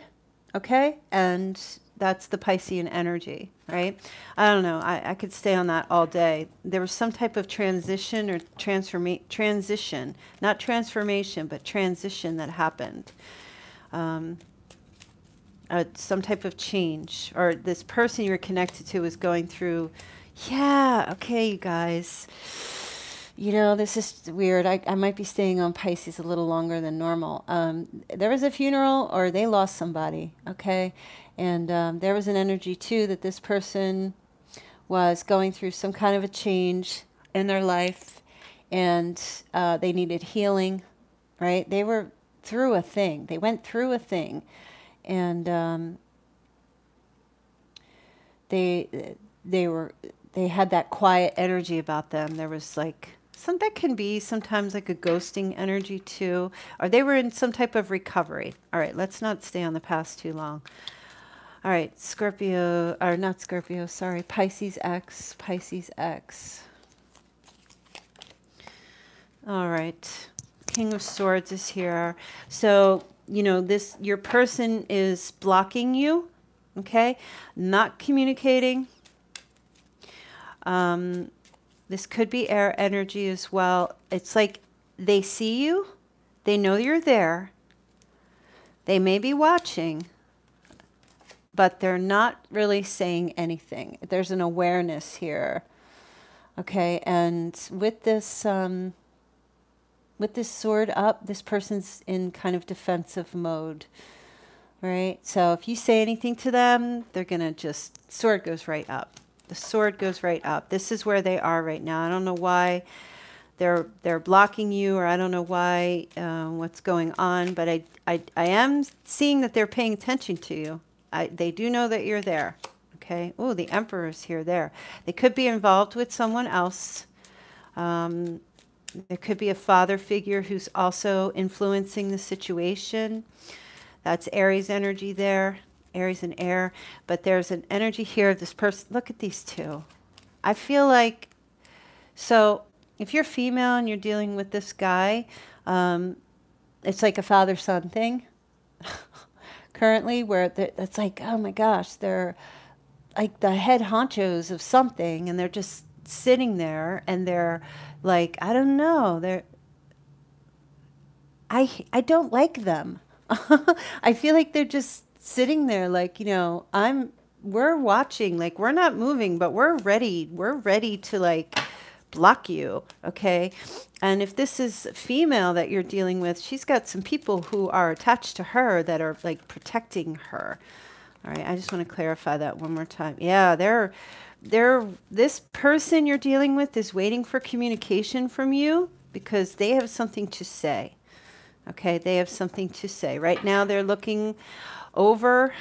A: okay? And that's the Piscean energy, right? I don't know, I could stay on that all day. There was some type of transition or transition, not transformation, but transition that happened. Some type of change, or this person you're connected to is going through. Yeah, okay, you guys. You know, this is weird. I might be staying on Pisces a little longer than normal. There was a funeral, or they lost somebody, okay? And there was an energy, too, that this person was going through some kind of a change in their life, and they needed healing, right? They were through a thing. They went through a thing. And they had that quiet energy about them. There was like that can be sometimes like a ghosting energy too, or they were in some type of recovery. All right, let's not stay on the past too long. All right, Scorpio, or not Scorpio, sorry, Pisces X, Pisces X. All right, King of Swords is here. So, you know, your person is blocking you, okay? Not communicating. This could be air energy as well. It's like they see you. They know you're there. They may be watching, but they're not really saying anything. There's an awareness here, okay? And with this sword up, this person's in kind of defensive mode, right? So if you say anything to them, they're going to just, sword goes right up. The sword goes right up. This is where they are right now. I don't know why they're blocking you, or I don't know why, what's going on, but I am seeing that they're paying attention to you. They do know that you're there, okay? Oh, the Emperor's here, there. They could be involved with someone else. There could be a father figure who's also influencing the situation. That's Aries energy there, Aries and air. But there's an energy here of this person. Look at these two. I feel like, so if you're female and you're dealing with this guy, it's like a father-son thing currently, where it's like, oh my gosh, they're like the head honchos of something, and they're just sitting there, and they're like, I don't know, I don't like them. I feel like they're just sitting there like, you know, we're watching, like we're not moving, but we're ready to like block you, okay? And if this is female that you're dealing with, she's got some people who are attached to her that are like protecting her. All right, I just want to clarify that one more time. Yeah, this person you're dealing with is waiting for communication from you because they have something to say. Okay, they have something to say. Right now they're looking over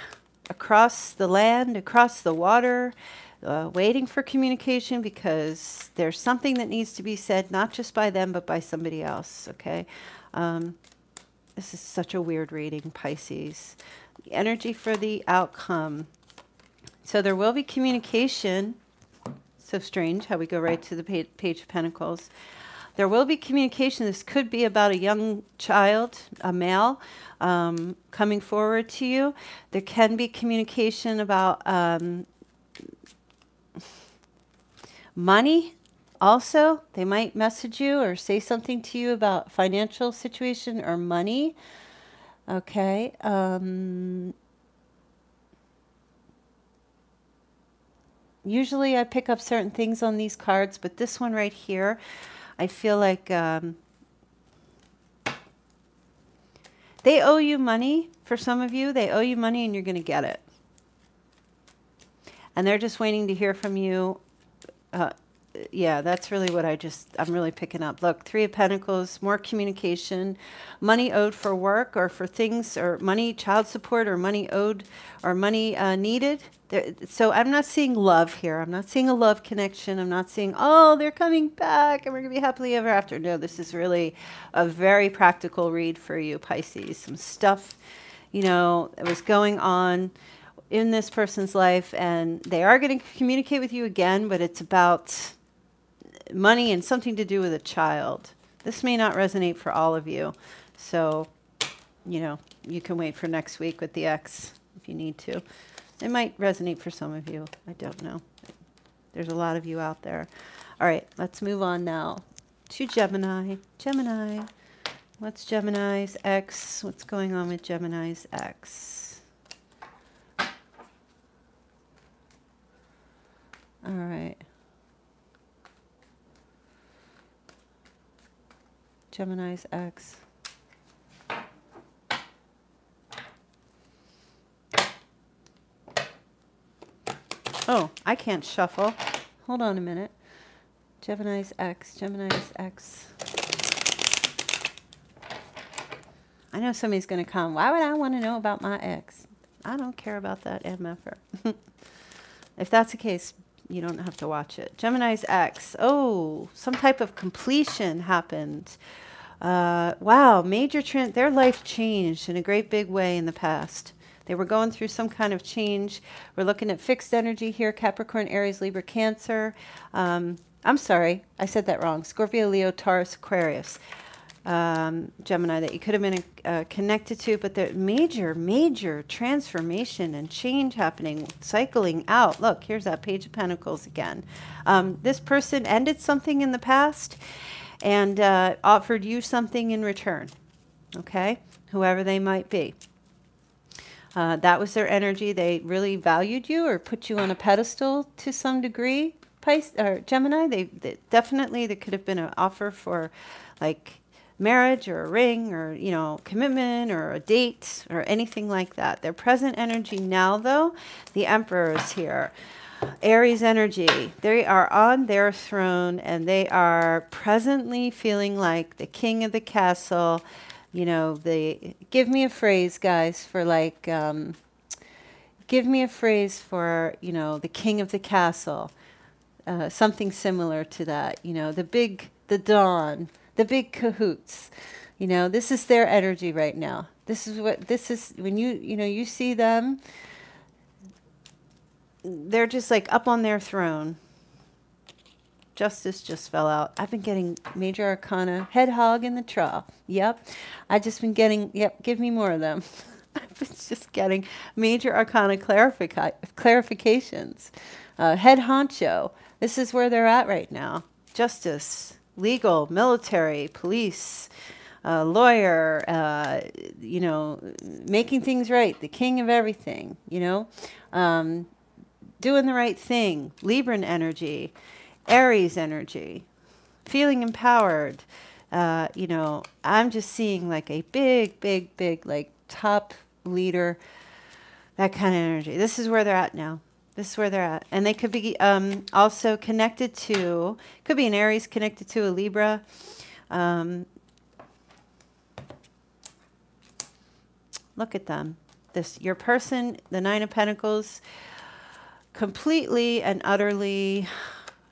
A: across the land, across the water, waiting for communication because there's something that needs to be said, not just by them, but by somebody else, okay? This is such a weird reading, Pisces. The energy for the outcome. So there will be communication. So strange how we go right to the Page of Pentacles. There will be communication. This could be about a young child, a male, coming forward to you. There can be communication about money also. They might message you or say something to you about financial situation or money. Okay. Usually I pick up certain things on these cards, but this one right here, I feel like they owe you money. For some of you, they owe you money and you're going to get it. And they're just waiting to hear from you. Yeah, that's really what I'm really picking up. Look, Three of Pentacles, more communication, money owed for work or for things, or money, child support, or money owed or money needed. So I'm not seeing love here. I'm not seeing a love connection. I'm not seeing, oh, they're coming back and we're going to be happily ever after. No, this is really a very practical read for you, Pisces. Some stuff, you know, that was going on in this person's life, and they are going to communicate with you again, but it's about money and something to do with a child. This may not resonate for all of you. So, you know, you can wait for next week with the X if you need to. It might resonate for some of you. I don't know. There's a lot of you out there. All right, let's move on now to Gemini. Gemini. What's Gemini's X? What's going on with Gemini's X? All right. Gemini's X. Oh, I can't shuffle. Hold on a minute. Gemini's X, Gemini's X. I know somebody's going to come. Why would I want to know about my ex? I don't care about that MFer. If that's the case, you don't have to watch it. Gemini's X. Oh, some type of completion happened. Wow, their life changed in a great big way in the past. They were going through some kind of change. We're looking at fixed energy here. Capricorn, Aries, Libra, Cancer. I'm sorry, I said that wrong. Scorpio, Leo, Taurus, Aquarius. Gemini that you could have been connected to, but the major transformation and change happening, cycling out. Look, here's that Page of Pentacles again. This person ended something in the past and offered you something in return, okay? Whoever they might be. That was their energy. They really valued you or put you on a pedestal to some degree. Pisces or Gemini, they definitely, there could have been an offer for like marriage or a ring or, you know, commitment or a date or anything like that. Their present energy now, though, the Emperor is here. Aries energy. They are on their throne and they are presently feeling like the king of the castle. You know, give me a phrase, guys, for like, give me a phrase for, you know, the king of the castle. Something similar to that, you know, the dawn, the big cahoots. You know, this is their energy right now. This is when you see them, they're just like up on their throne. Justice just fell out. I've been getting major arcana, head hog in the trough. Yep. I've just been getting, yep, give me more of them. I've been just getting major arcana clarifications. Head honcho. This is where they're at right now. Justice, legal, military, police, lawyer, you know, making things right. The king of everything, you know. Doing the right thing. Libran energy. Aries energy, feeling empowered. You know, I'm just seeing like a big, like top leader, that kind of energy. This is where they're at now. This is where they're at. And they could be also connected to, could be an Aries connected to a Libra. Look at them. your person, the Nine of Pentacles, completely and utterly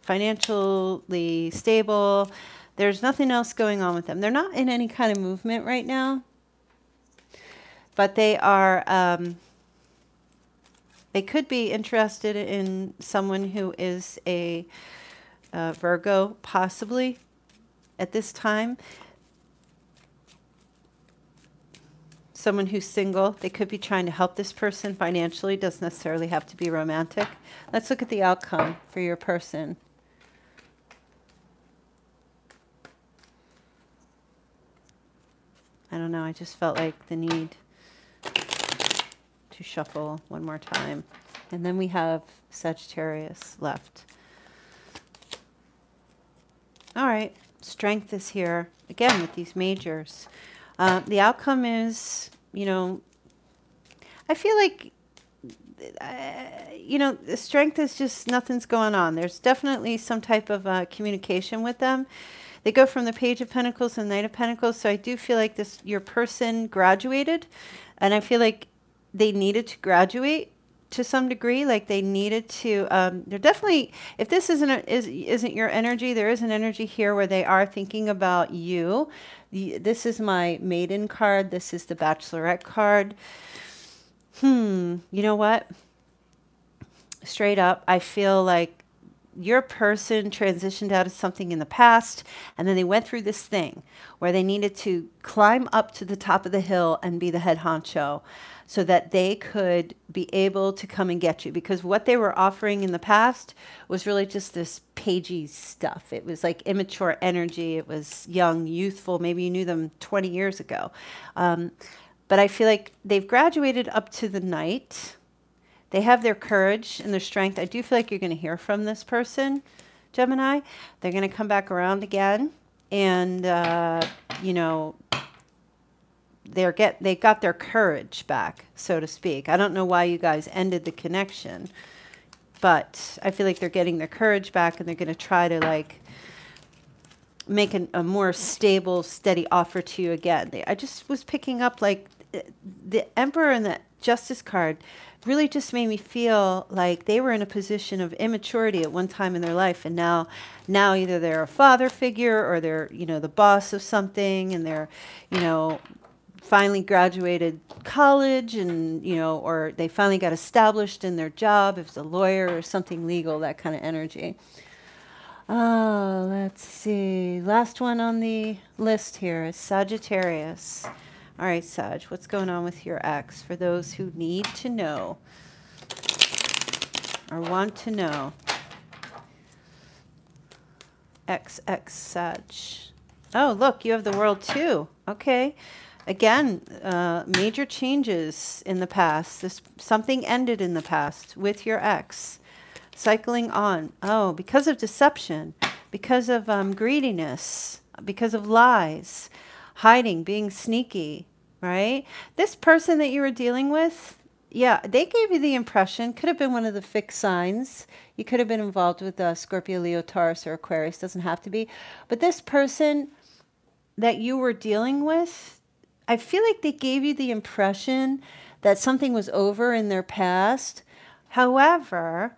A: financially stable. There's nothing else going on with them. They're not in any kind of movement right now, but they are, they could be interested in someone who is a Virgo, possibly at this time. Someone who's single. They could be trying to help this person financially. Doesn't necessarily have to be romantic. Let's look at the outcome for your person. I don't know. I just felt like the need to shuffle one more time. And then we have Sagittarius left. All right. Strength is here. Again, with these majors. The outcome is, you know, I feel like, you know, the strength is just nothing's going on. There's definitely some type of communication with them. They go from the Page of Pentacles and Knight of Pentacles. So I do feel like your person graduated, and I feel like they needed to graduate to some degree. Like they needed to, they're definitely, if this isn't your energy, there is an energy here where they are thinking about you. This is my maiden card. This is the Bachelorette card. You know what? Straight up, I feel like your person transitioned out of something in the past, and then they went through this thing where they needed to climb up to the top of the hill and be the head honcho so that they could be able to come and get you. Because what they were offering in the past was really just this pagey stuff. It was like immature energy. It was young, youthful. Maybe you knew them 20 years ago. But I feel like they've graduated up to the Knight. They have their courage and their strength. I do feel like you're going to hear from this person, Gemini. They're going to come back around again. And, you know, they got their courage back, so to speak. I don't know why you guys ended the connection. But I feel like they're getting their courage back, and they're going to try to, like, make a more stable, steady offer to you again. I just was picking up, like, the Emperor and the Justice card really just made me feel like they were in a position of immaturity at one time in their life, and now either they're a father figure or they're, you know, the boss of something, and they're, you know, finally graduated college, and, you know, or they finally got established in their job, if it's a lawyer or something legal, that kind of energy. Oh, let's see. Last one on the list here is Sagittarius. All right, Sag, what's going on with your ex? For those who need to know or want to know. Ex Sag. Oh, look, you have the World too. Okay. Again, major changes in the past. Something ended in the past with your ex. Cycling on. Oh, because of deception, because of greediness, because of lies, hiding, being sneaky, right? This person that you were dealing with, yeah, they gave you the impression, could have been one of the fixed signs. You could have been involved with Scorpio, Leo, Taurus, or Aquarius. Doesn't have to be. But this person that you were dealing with, I feel like they gave you the impression that something was over in their past. However,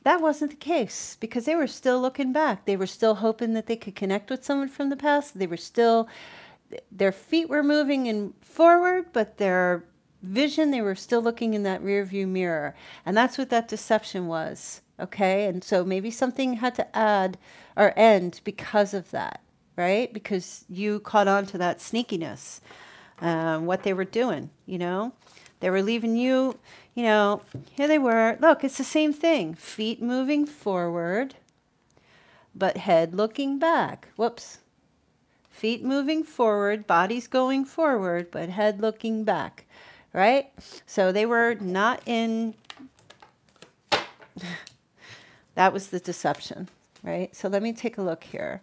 A: that wasn't the case, because they were still looking back. They were still hoping that they could connect with someone from the past. They were still, their feet were moving in forward, but their vision, they were still looking in that rear view mirror. And that's what that deception was. Okay. And so maybe something had to add or end because of that, right? Because you caught on to that sneakiness, what they were doing, you know, they were leaving you, you know, here they were. Look, it's the same thing. Feet moving forward, but head looking back. Whoops. Feet moving forward, bodies going forward, but head looking back, right? So they were not in, that was the deception, right? So let me take a look here.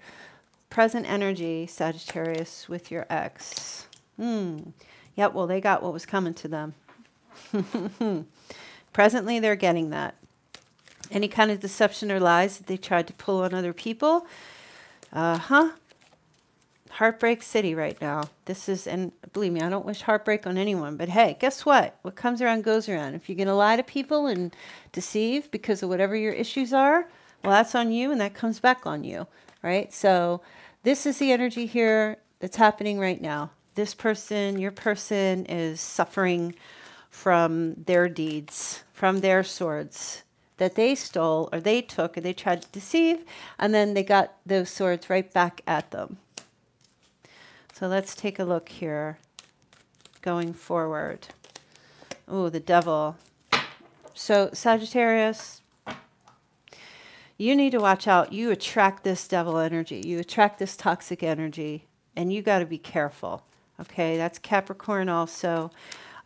A: Present energy, Sagittarius, with your ex. Yep, well, they got what was coming to them. Presently, they're getting that. Any kind of deception or lies that they tried to pull on other people, Heartbreak City right now. This is, and believe me, I don't wish heartbreak on anyone, but hey, guess what? What comes around goes around. If you're going to lie to people and deceive because of whatever your issues are, well, that's on you and that comes back on you, right? So this is the energy here that's happening right now. This person, your person, is suffering from their deeds, from their swords that they stole or they took or they tried to deceive, and then they got those swords right back at them. So let's take a look here going forward. Oh, the devil. So Sagittarius, you need to watch out. You attract this devil energy. You attract this toxic energy, and you got to be careful. Okay, that's Capricorn also.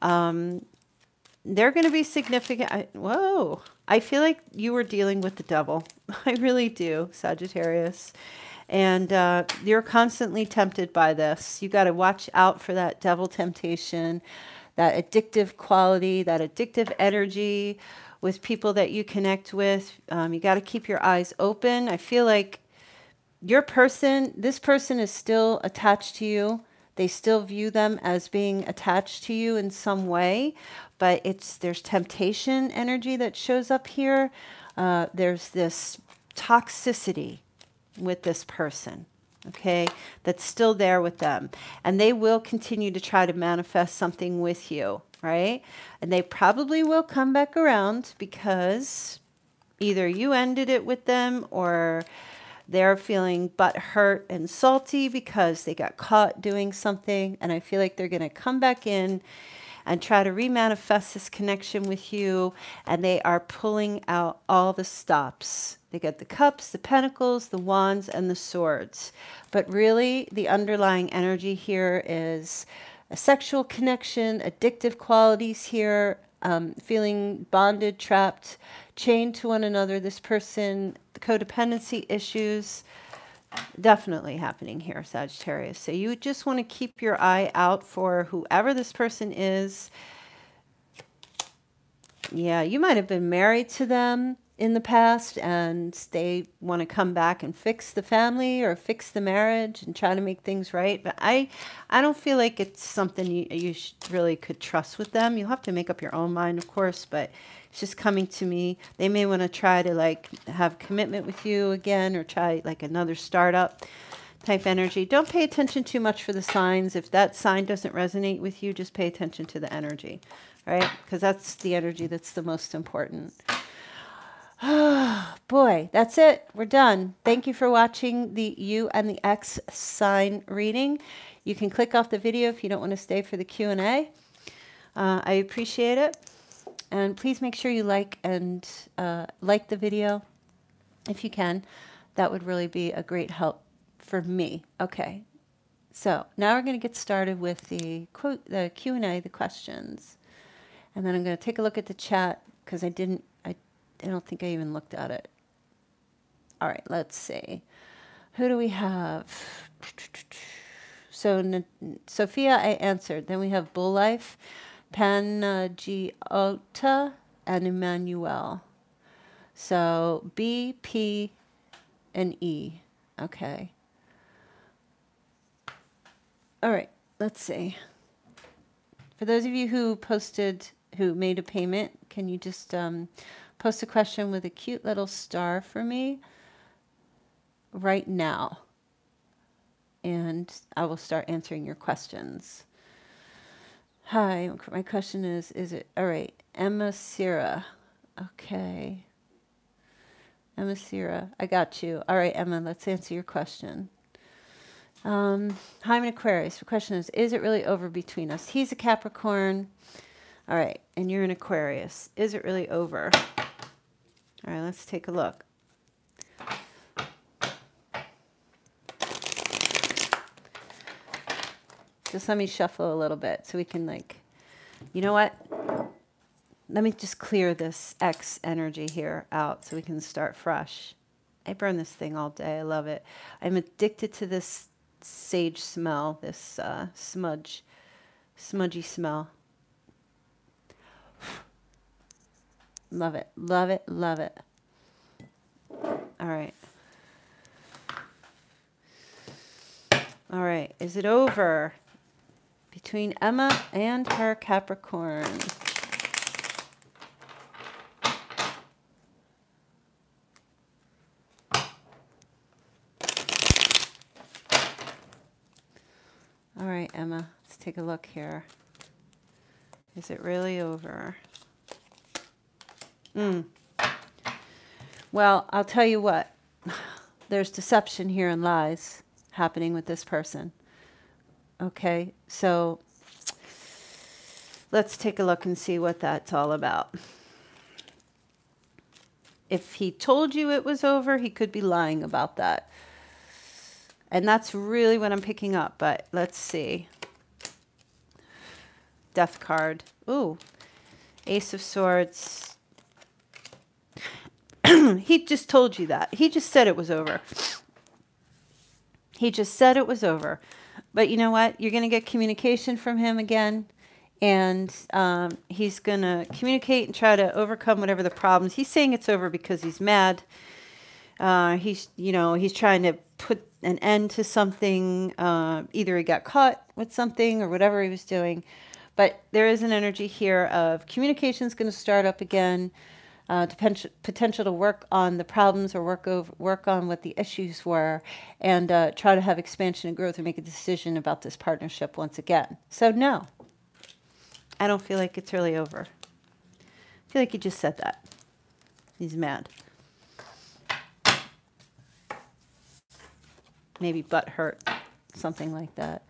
A: They're going to be significant. Whoa. I feel like you were dealing with the devil. I really do, Sagittarius. And you're constantly tempted by this. You got to watch out for that devil temptation, that addictive quality, that addictive energy with people that you connect with. You got to keep your eyes open. I feel like your person, this person is still attached to you. They still view them as being attached to you in some way, but there's temptation energy that shows up here. There's this toxicity with this person, okay, that's still there with them. And they will continue to try to manifest something with you, right? And they probably will come back around because either you ended it with them or they're feeling butthurt and salty because they got caught doing something. And I feel like they're going to come back in and try to remanifest this connection with you. And they are pulling out all the stops. They got the cups, the pentacles, the wands, and the swords. But really, the underlying energy here is a sexual connection, addictive qualities here, feeling bonded, trapped, chained to one another. This person, the codependency issues, definitely happening here, Sagittarius. So you just want to keep your eye out for whoever this person is. Yeah, you might have been married to them in the past and they want to come back and fix the family or fix the marriage and try to make things right. But I don't feel like it's something you really could trust with them. You'll have to make up your own mind, of course, but it's just coming to me. They may want to try to like have commitment with you again or try like another startup type energy. Don't pay attention too much for the signs. If that sign doesn't resonate with you, just pay attention to the energy, right? Because that's the energy that's the most important. Oh, boy, that's it. We're done. Thank you for watching the U and the X sign reading. You can click off the video if you don't want to stay for the Q&A. I appreciate it. And please make sure you like the video if you can. That would really be a great help for me. Okay. So now we're going to get started with the Q&A, the questions. And then I'm going to take a look at the chat because I don't think I even looked at it. All right, let's see. Who do we have? So Sophia, I answered. Then we have Bull Life, Panagiotta, and Emmanuel. So B, P, and E. Okay. All right, let's see. For those of you who made a payment, can you just post a question with a cute little star for me right now? And I will start answering your questions. Hi, my question is it, all right, Emma Sierra. Okay. Emma Sierra, I got you. All right, Emma, let's answer your question. Hi, I'm an Aquarius. The question is it really over between us? He's a Capricorn. All right, and you're an Aquarius. Is it really over? All right, let's take a look. Just let me shuffle a little bit so we can you know what? Let me just clear this X energy here out so we can start fresh. I burn this thing all day. I love it. I'm addicted to this sage smell, this smudgy smell. Love it, love it, love it. All right. All right. Is it over between Emma and her Capricorn? All right, Emma, let's take a look here. Is it really over? Well, I'll tell you what. There's deception here and lies happening with this person. Okay, so let's take a look and see what that's all about. If he told you it was over, he could be lying about that. And that's really what I'm picking up, but let's see. Death card. Ooh, Ace of Swords. He just told you that. He just said it was over. He just said it was over. But you know what? You're going to get communication from him again. And he's going to communicate and try to overcome whatever the problems. He's saying it's over because he's mad. He's trying to put an end to something. Either he got caught with something or whatever he was doing. But there is an energy here of communication is going to start up again. Potential to work on the problems or work on what the issues were, and try to have expansion and growth or make a decision about this partnership once again. So no, I don't feel like it's really over. I feel like he just said that. He's mad. Maybe butt hurt, something like that.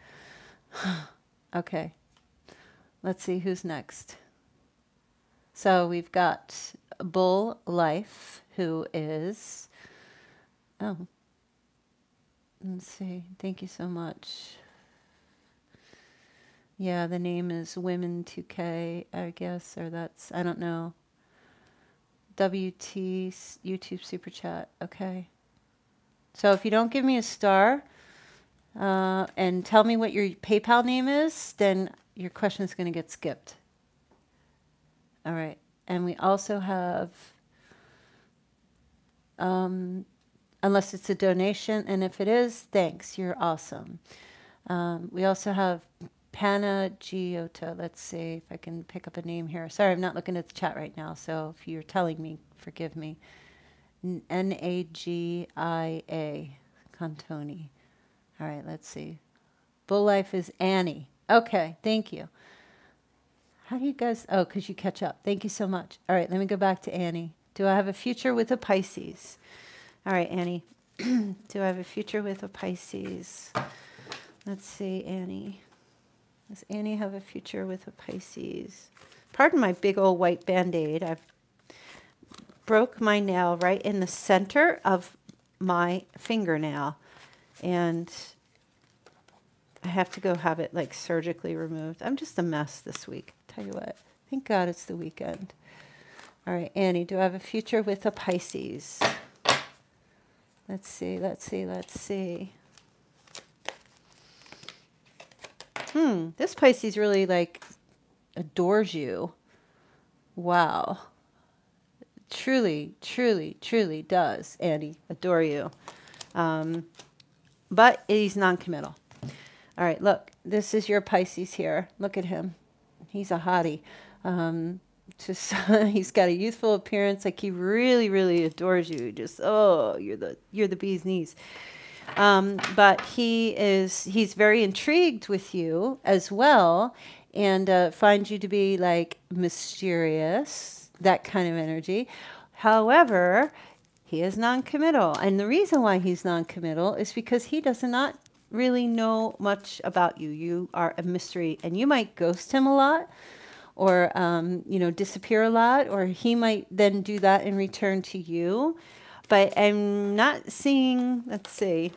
A: Okay, let's see who's next. So we've got Bull Life, who is, oh, let's see, thank you so much. Yeah, the name is Women 2K, I guess, or that's, I don't know. WT, YouTube Super Chat, okay. So if you don't give me a star and tell me what your PayPal name is, then your question is going to get skipped. All right. And we also have, unless it's a donation, and if it is, thanks, you're awesome. We also have Panagiota. Let's see if I can pick up a name here. Sorry, I'm not looking at the chat right now, so if you're telling me, forgive me. Nagia Cantoni. All right, let's see. Bull Life is Annie. Okay, thank you. How do you guys, oh, because you catch up. Thank you so much. All right, let me go back to Annie. Do I have a future with a Pisces? All right, Annie. Do I have a future with a Pisces? Let's see, Annie. Does Annie have a future with a Pisces? Pardon my big old white Band-Aid. I've broke my nail right in the center of my fingernail. And I have to go have it like surgically removed. I'm just a mess this week. Tell you what, thank God it's the weekend. All right, Annie, do I have a future with a Pisces? Let's see, let's see, let's see. This Pisces really like adores you. Wow. Truly, truly, truly does, Annie, adore you. But he's non-committal. All right, look, this is your Pisces here. Look at him. He's a hottie. He's got a youthful appearance, like he really, really adores you. Just, oh, you're the bee's knees. But he's very intrigued with you as well, and finds you to be like mysterious, that kind of energy. However, he is non-committal, and the reason why he's non-committal is because he does not really know much about you. You are a mystery, and you might ghost him a lot, or disappear a lot, or he might then do that in return to you. But I'm not seeing, let's see.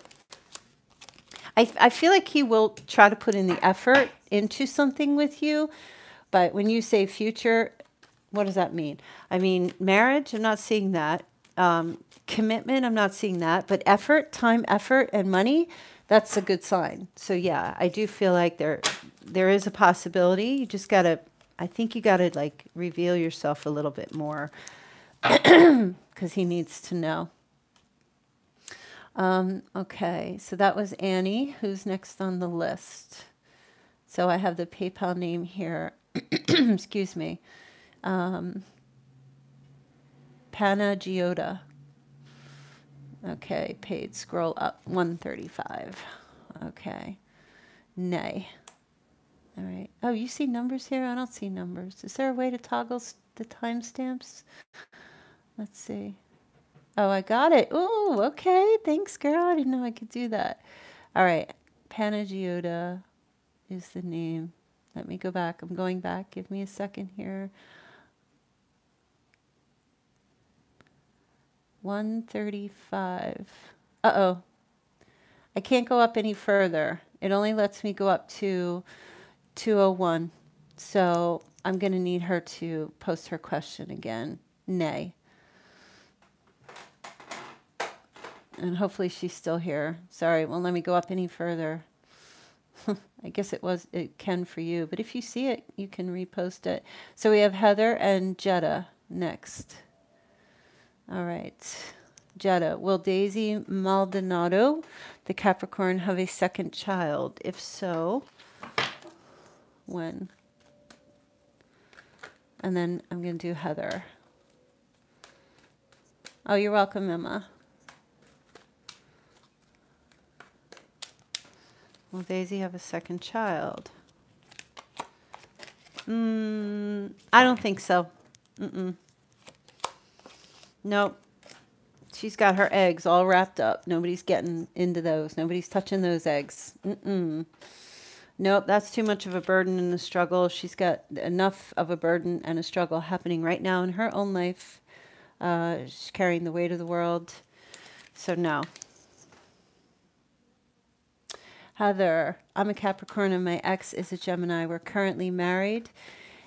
A: I feel like he will try to put in the effort into something with you, but when you say future, what does that mean? I mean, marriage, I'm not seeing that. Commitment, I'm not seeing that. But effort, time, effort, and money, that's a good sign. So yeah, I do feel like there is a possibility. You just gotta, I think you gotta like reveal yourself a little bit more because he needs to know. Okay, so that was Annie. Who's next on the list? So I have the PayPal name here. Excuse me. Panagiota. Okay, paid. Scroll up. 135. Okay. Nay. All right. Oh, you see numbers here? I don't see numbers. Is there a way to toggle the timestamps? Let's see. Oh, I got it. Oh, okay. Thanks, girl. I didn't know I could do that. All right. Panagiota is the name. Let me go back. I'm going back. Give me a second here. 135. Uh-oh. I can't go up any further. It only lets me go up to 201. So I'm going to need her to post her question again. Nay. And hopefully she's still here. Sorry, it won't let me go up any further. I guess it can for you. But if you see it, you can repost it. So we have Heather and Jetta next. All right. Jetta, will Daisy Maldonado, the Capricorn, have a second child? If so, when? And then I'm going to do Heather. Oh, you're welcome, Emma. Will Daisy have a second child? I don't think so. Nope. She's got her eggs all wrapped up. Nobody's getting into those. Nobody's touching those eggs. Nope, that's too much of a burden and a struggle. She's got enough of a burden and a struggle happening right now in her own life. She's carrying the weight of the world. So no. Heather, I'm a Capricorn and my ex is a Gemini. We're currently married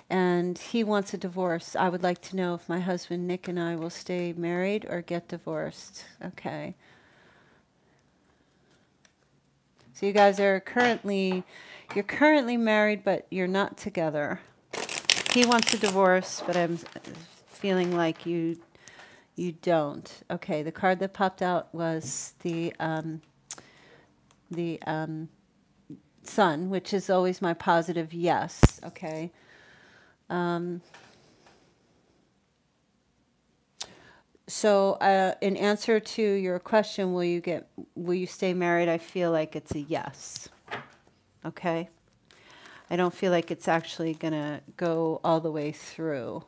A: and he wants a divorce. I would like to know if my husband Nick and I will stay married or get divorced. Okay. So you guys are you're currently married, but you're not together. He wants a divorce, but I'm feeling like you don't. Okay, the card that popped out was the Sun, which is always my positive yes. Okay. So in answer to your question, will you stay married? I feel like it's a yes. Okay. I don't feel like it's actually gonna go all the way through.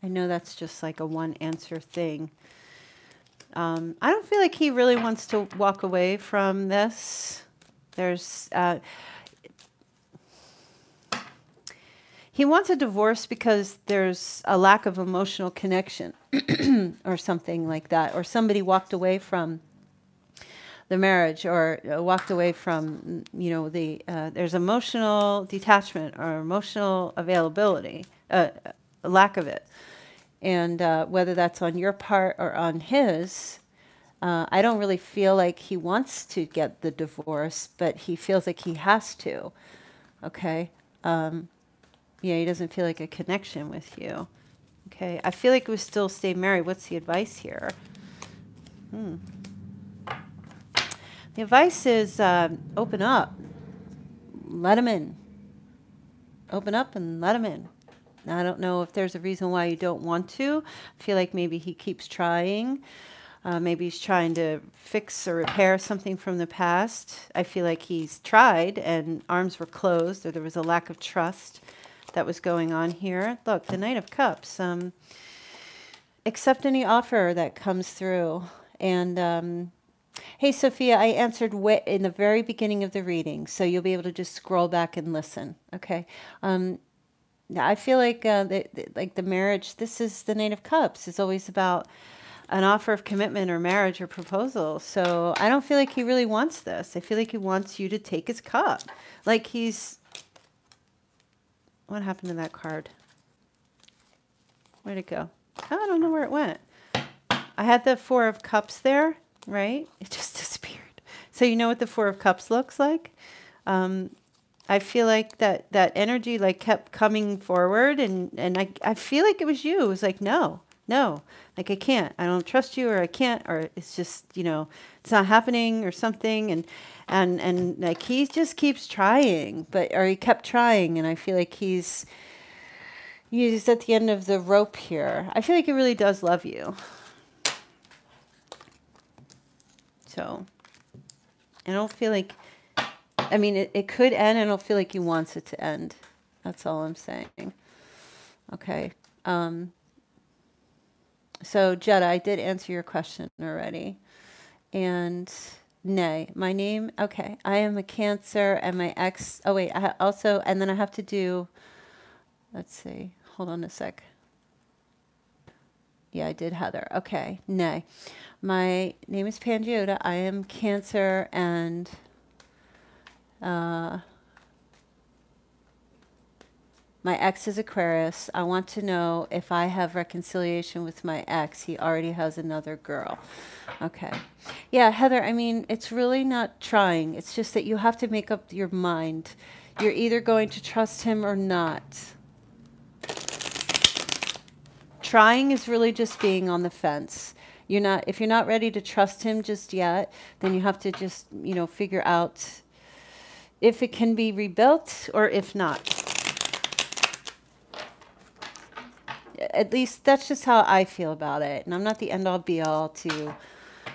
A: I know that's just like a one answer thing. I don't feel like he really wants to walk away from this. He wants a divorce because there's a lack of emotional connection or something like that. Or somebody walked away from the marriage or walked away from, there's emotional detachment or emotional availability, a lack of it. And whether that's on your part or on his, I don't really feel like he wants to get the divorce, but he feels like he has to. Okay. He doesn't feel like a connection with you. Okay. I feel like we still stay married. What's the advice here? The advice is open up. Let him in. Open up and let him in. I don't know if there's a reason why you don't want to. I feel like maybe he keeps trying. Maybe he's trying to fix or repair something from the past. I feel like he's tried and arms were closed or there was a lack of trust that was going on here. Look, the Knight of Cups. Accept any offer that comes through. And hey, Sophia, I answered in the very beginning of the reading, so you'll be able to just scroll back and listen. Okay. I feel like the marriage, this is the Knight of Cups. It's always about an offer of commitment or marriage or proposal. So I don't feel like he really wants this. I feel like he wants you to take his cup. Like what happened to that card? Where'd it go? I don't know where it went. I had the Four of Cups there, right? It just disappeared. So you know what the Four of Cups looks like? I feel like that energy like kept coming forward, and I feel like it was you. It was like, no, no, like I can't. I don't trust you, or I can't, or it's just, you know, it's not happening or something. And like he just keeps trying, or he kept trying, and I feel like he's at the end of the rope here. I feel like he really does love you. So I don't feel like, I mean, it could end. I don't feel like he wants it to end. That's all I'm saying. Okay. So, Jetta, I did answer your question already. And nay, my name, okay. I am a Cancer, and my ex, oh wait, I also, and then I have to do, let's see, hold on a sec. Yeah, I did Heather. Okay, nay. My name is Pangiota. I am Cancer, and my ex is Aquarius. I want to know if I have reconciliation with my ex. He already has another girl. Okay. Yeah, Heather, I mean, it's really not trying. It's just that you have to make up your mind. You're either going to trust him or not. Trying is really just being on the fence. If you're not ready to trust him just yet, then you have to just, you know, figure out if it can be rebuilt or if not. At least that's just how I feel about it. And I'm not the end all be all to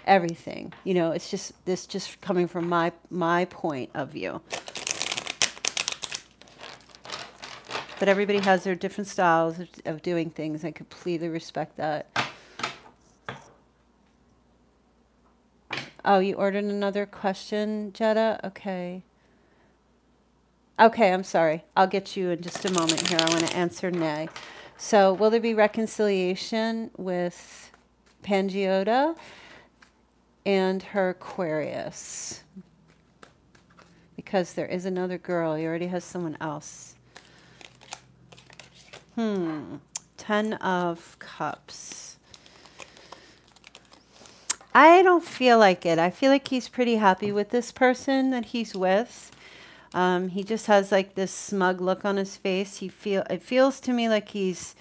A: everything. You know, it's just this just coming from my point of view. But everybody has their different styles of doing things. I completely respect that. Oh, you ordered another question, Jetta? Okay. Okay, I'm sorry. I'll get you in just a moment here. I want to answer nay. So will there be reconciliation with Pangiota and her Aquarius? Because there is another girl. He already has someone else. 10 of Cups. I don't feel like it. I feel like he's pretty happy with this person that he's with. He just has like this smug look on his face. It feels to me like he's,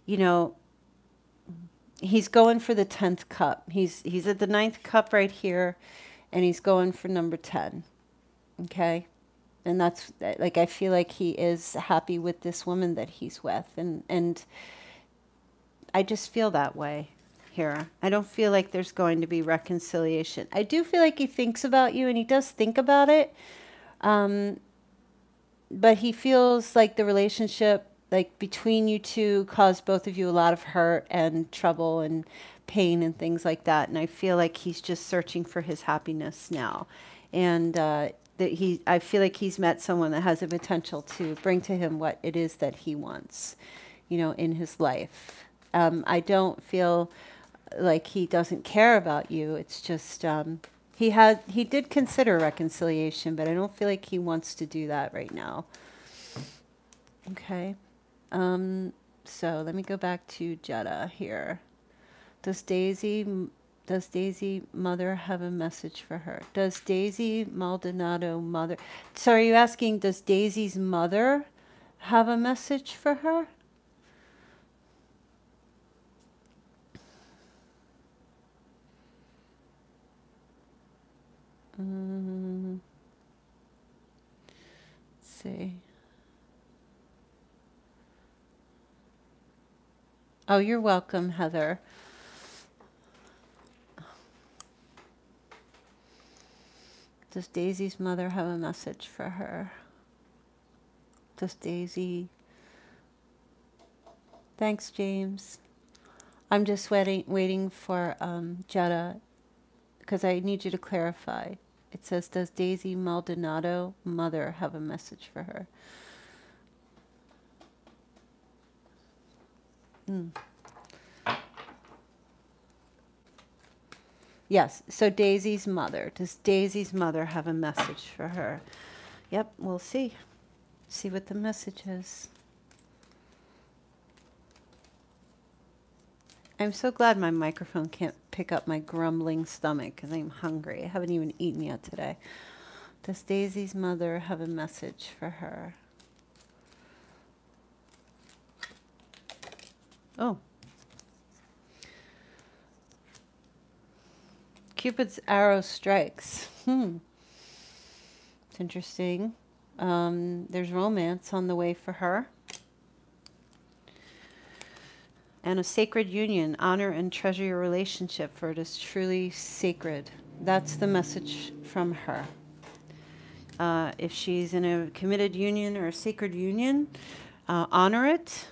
A: you know, he's going for the 10th cup. He's at the 9th cup right here, and he's going for number 10. Okay? And that's like, I feel like he is happy with this woman that he's with, and I just feel that way here. I don't feel like there's going to be reconciliation. I do feel like he thinks about you, and he does think about it. But he feels like the relationship, like between you two, caused both of you a lot of hurt and trouble and pain and things like that. And I feel like he's just searching for his happiness now. And I feel like he's met someone that has the potential to bring to him what it is that he wants, you know, in his life. I don't feel like he doesn't care about you. It's just, he did consider reconciliation, but I don't feel like he wants to do that right now. Okay. So let me go back to Jetta here. Does Daisy Mother have a message for her? Does Daisy Maldonado Mother... So are you asking, does Daisy's mother have a message for her? Let's see. Oh, you're welcome, Heather. Does Daisy's mother have a message for her? Does Daisy... Thanks, James. I'm just waiting for Jetta, because I need you to clarify. It says, does Daisy Maldonado mother have a message for her? Yes, so Daisy's mother. Does Daisy's mother have a message for her? Yep, we'll see. See what the message is. I'm so glad my microphone can't pick up my grumbling stomach because I'm hungry. I haven't even eaten yet today. Does Daisy's mother have a message for her? Oh. Cupid's arrow strikes. It's interesting. There's romance on the way for her. And a sacred union. Honor and treasure your relationship, for it is truly sacred. That's the message from her. If she's in a committed union or a sacred union, honor it,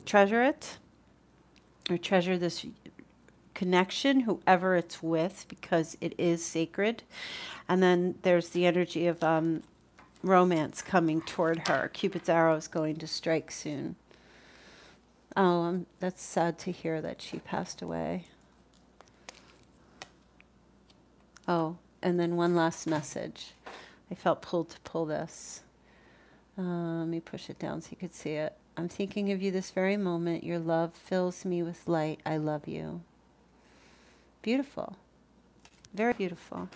A: treasure it, or treasure this connection, whoever it's with, because it is sacred. And then there's the energy of romance coming toward her. Cupid's arrow is going to strike soon. Oh, that's sad to hear that she passed away. Oh, and then one last message. I felt pulled to pull this. Let me push it down so you could see it. I'm thinking of you this very moment. Your love fills me with light. I love you. Beautiful. Very beautiful.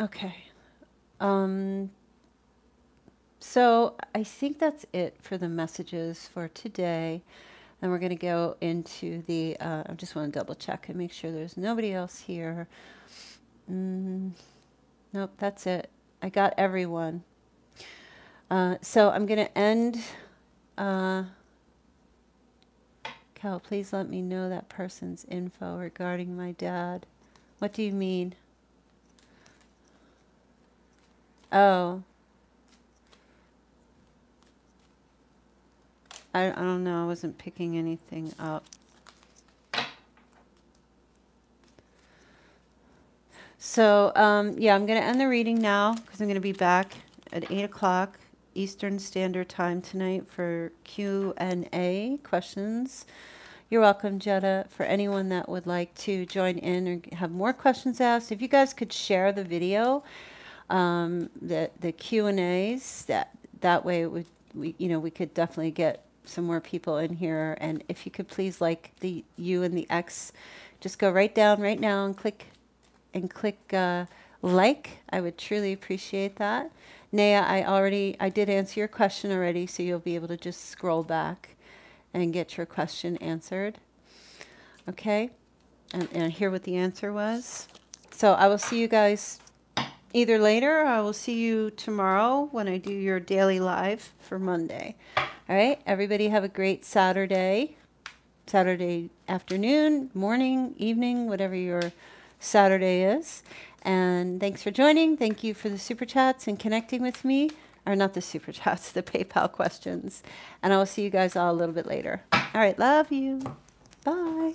A: Okay. So I think that's it for the messages for today. Then we're going to go into the, I just want to double check and make sure there's nobody else here. Nope, that's it. I got everyone. So I'm going to end. Cal, please let me know that person's info regarding my dad. What do you mean? Oh. I don't know. I wasn't picking anything up. So, yeah, I'm going to end the reading now because I'm going to be back at 8 o'clock Eastern Standard Time tonight for Q&A questions. You're welcome, Jetta. For anyone that would like to join in or have more questions asked, if you guys could share the video, the Q&As, that way it would, we could definitely get some more people in here. And if you could please like the U and the X, just go right down right now and click like. I would truly appreciate that. Naya, I did answer your question already, so you'll be able to just scroll back and get your question answered. Okay, and hear what the answer was. So I will see you guys either later, or I will see you tomorrow when I do your daily live for Monday. All right, everybody have a great Saturday afternoon, morning, evening, whatever your Saturday is. And thanks for joining. Thank you for the super chats and connecting with me. Or not the super chats, the PayPal questions. And I will see you guys all a little bit later. All right, love you. Bye.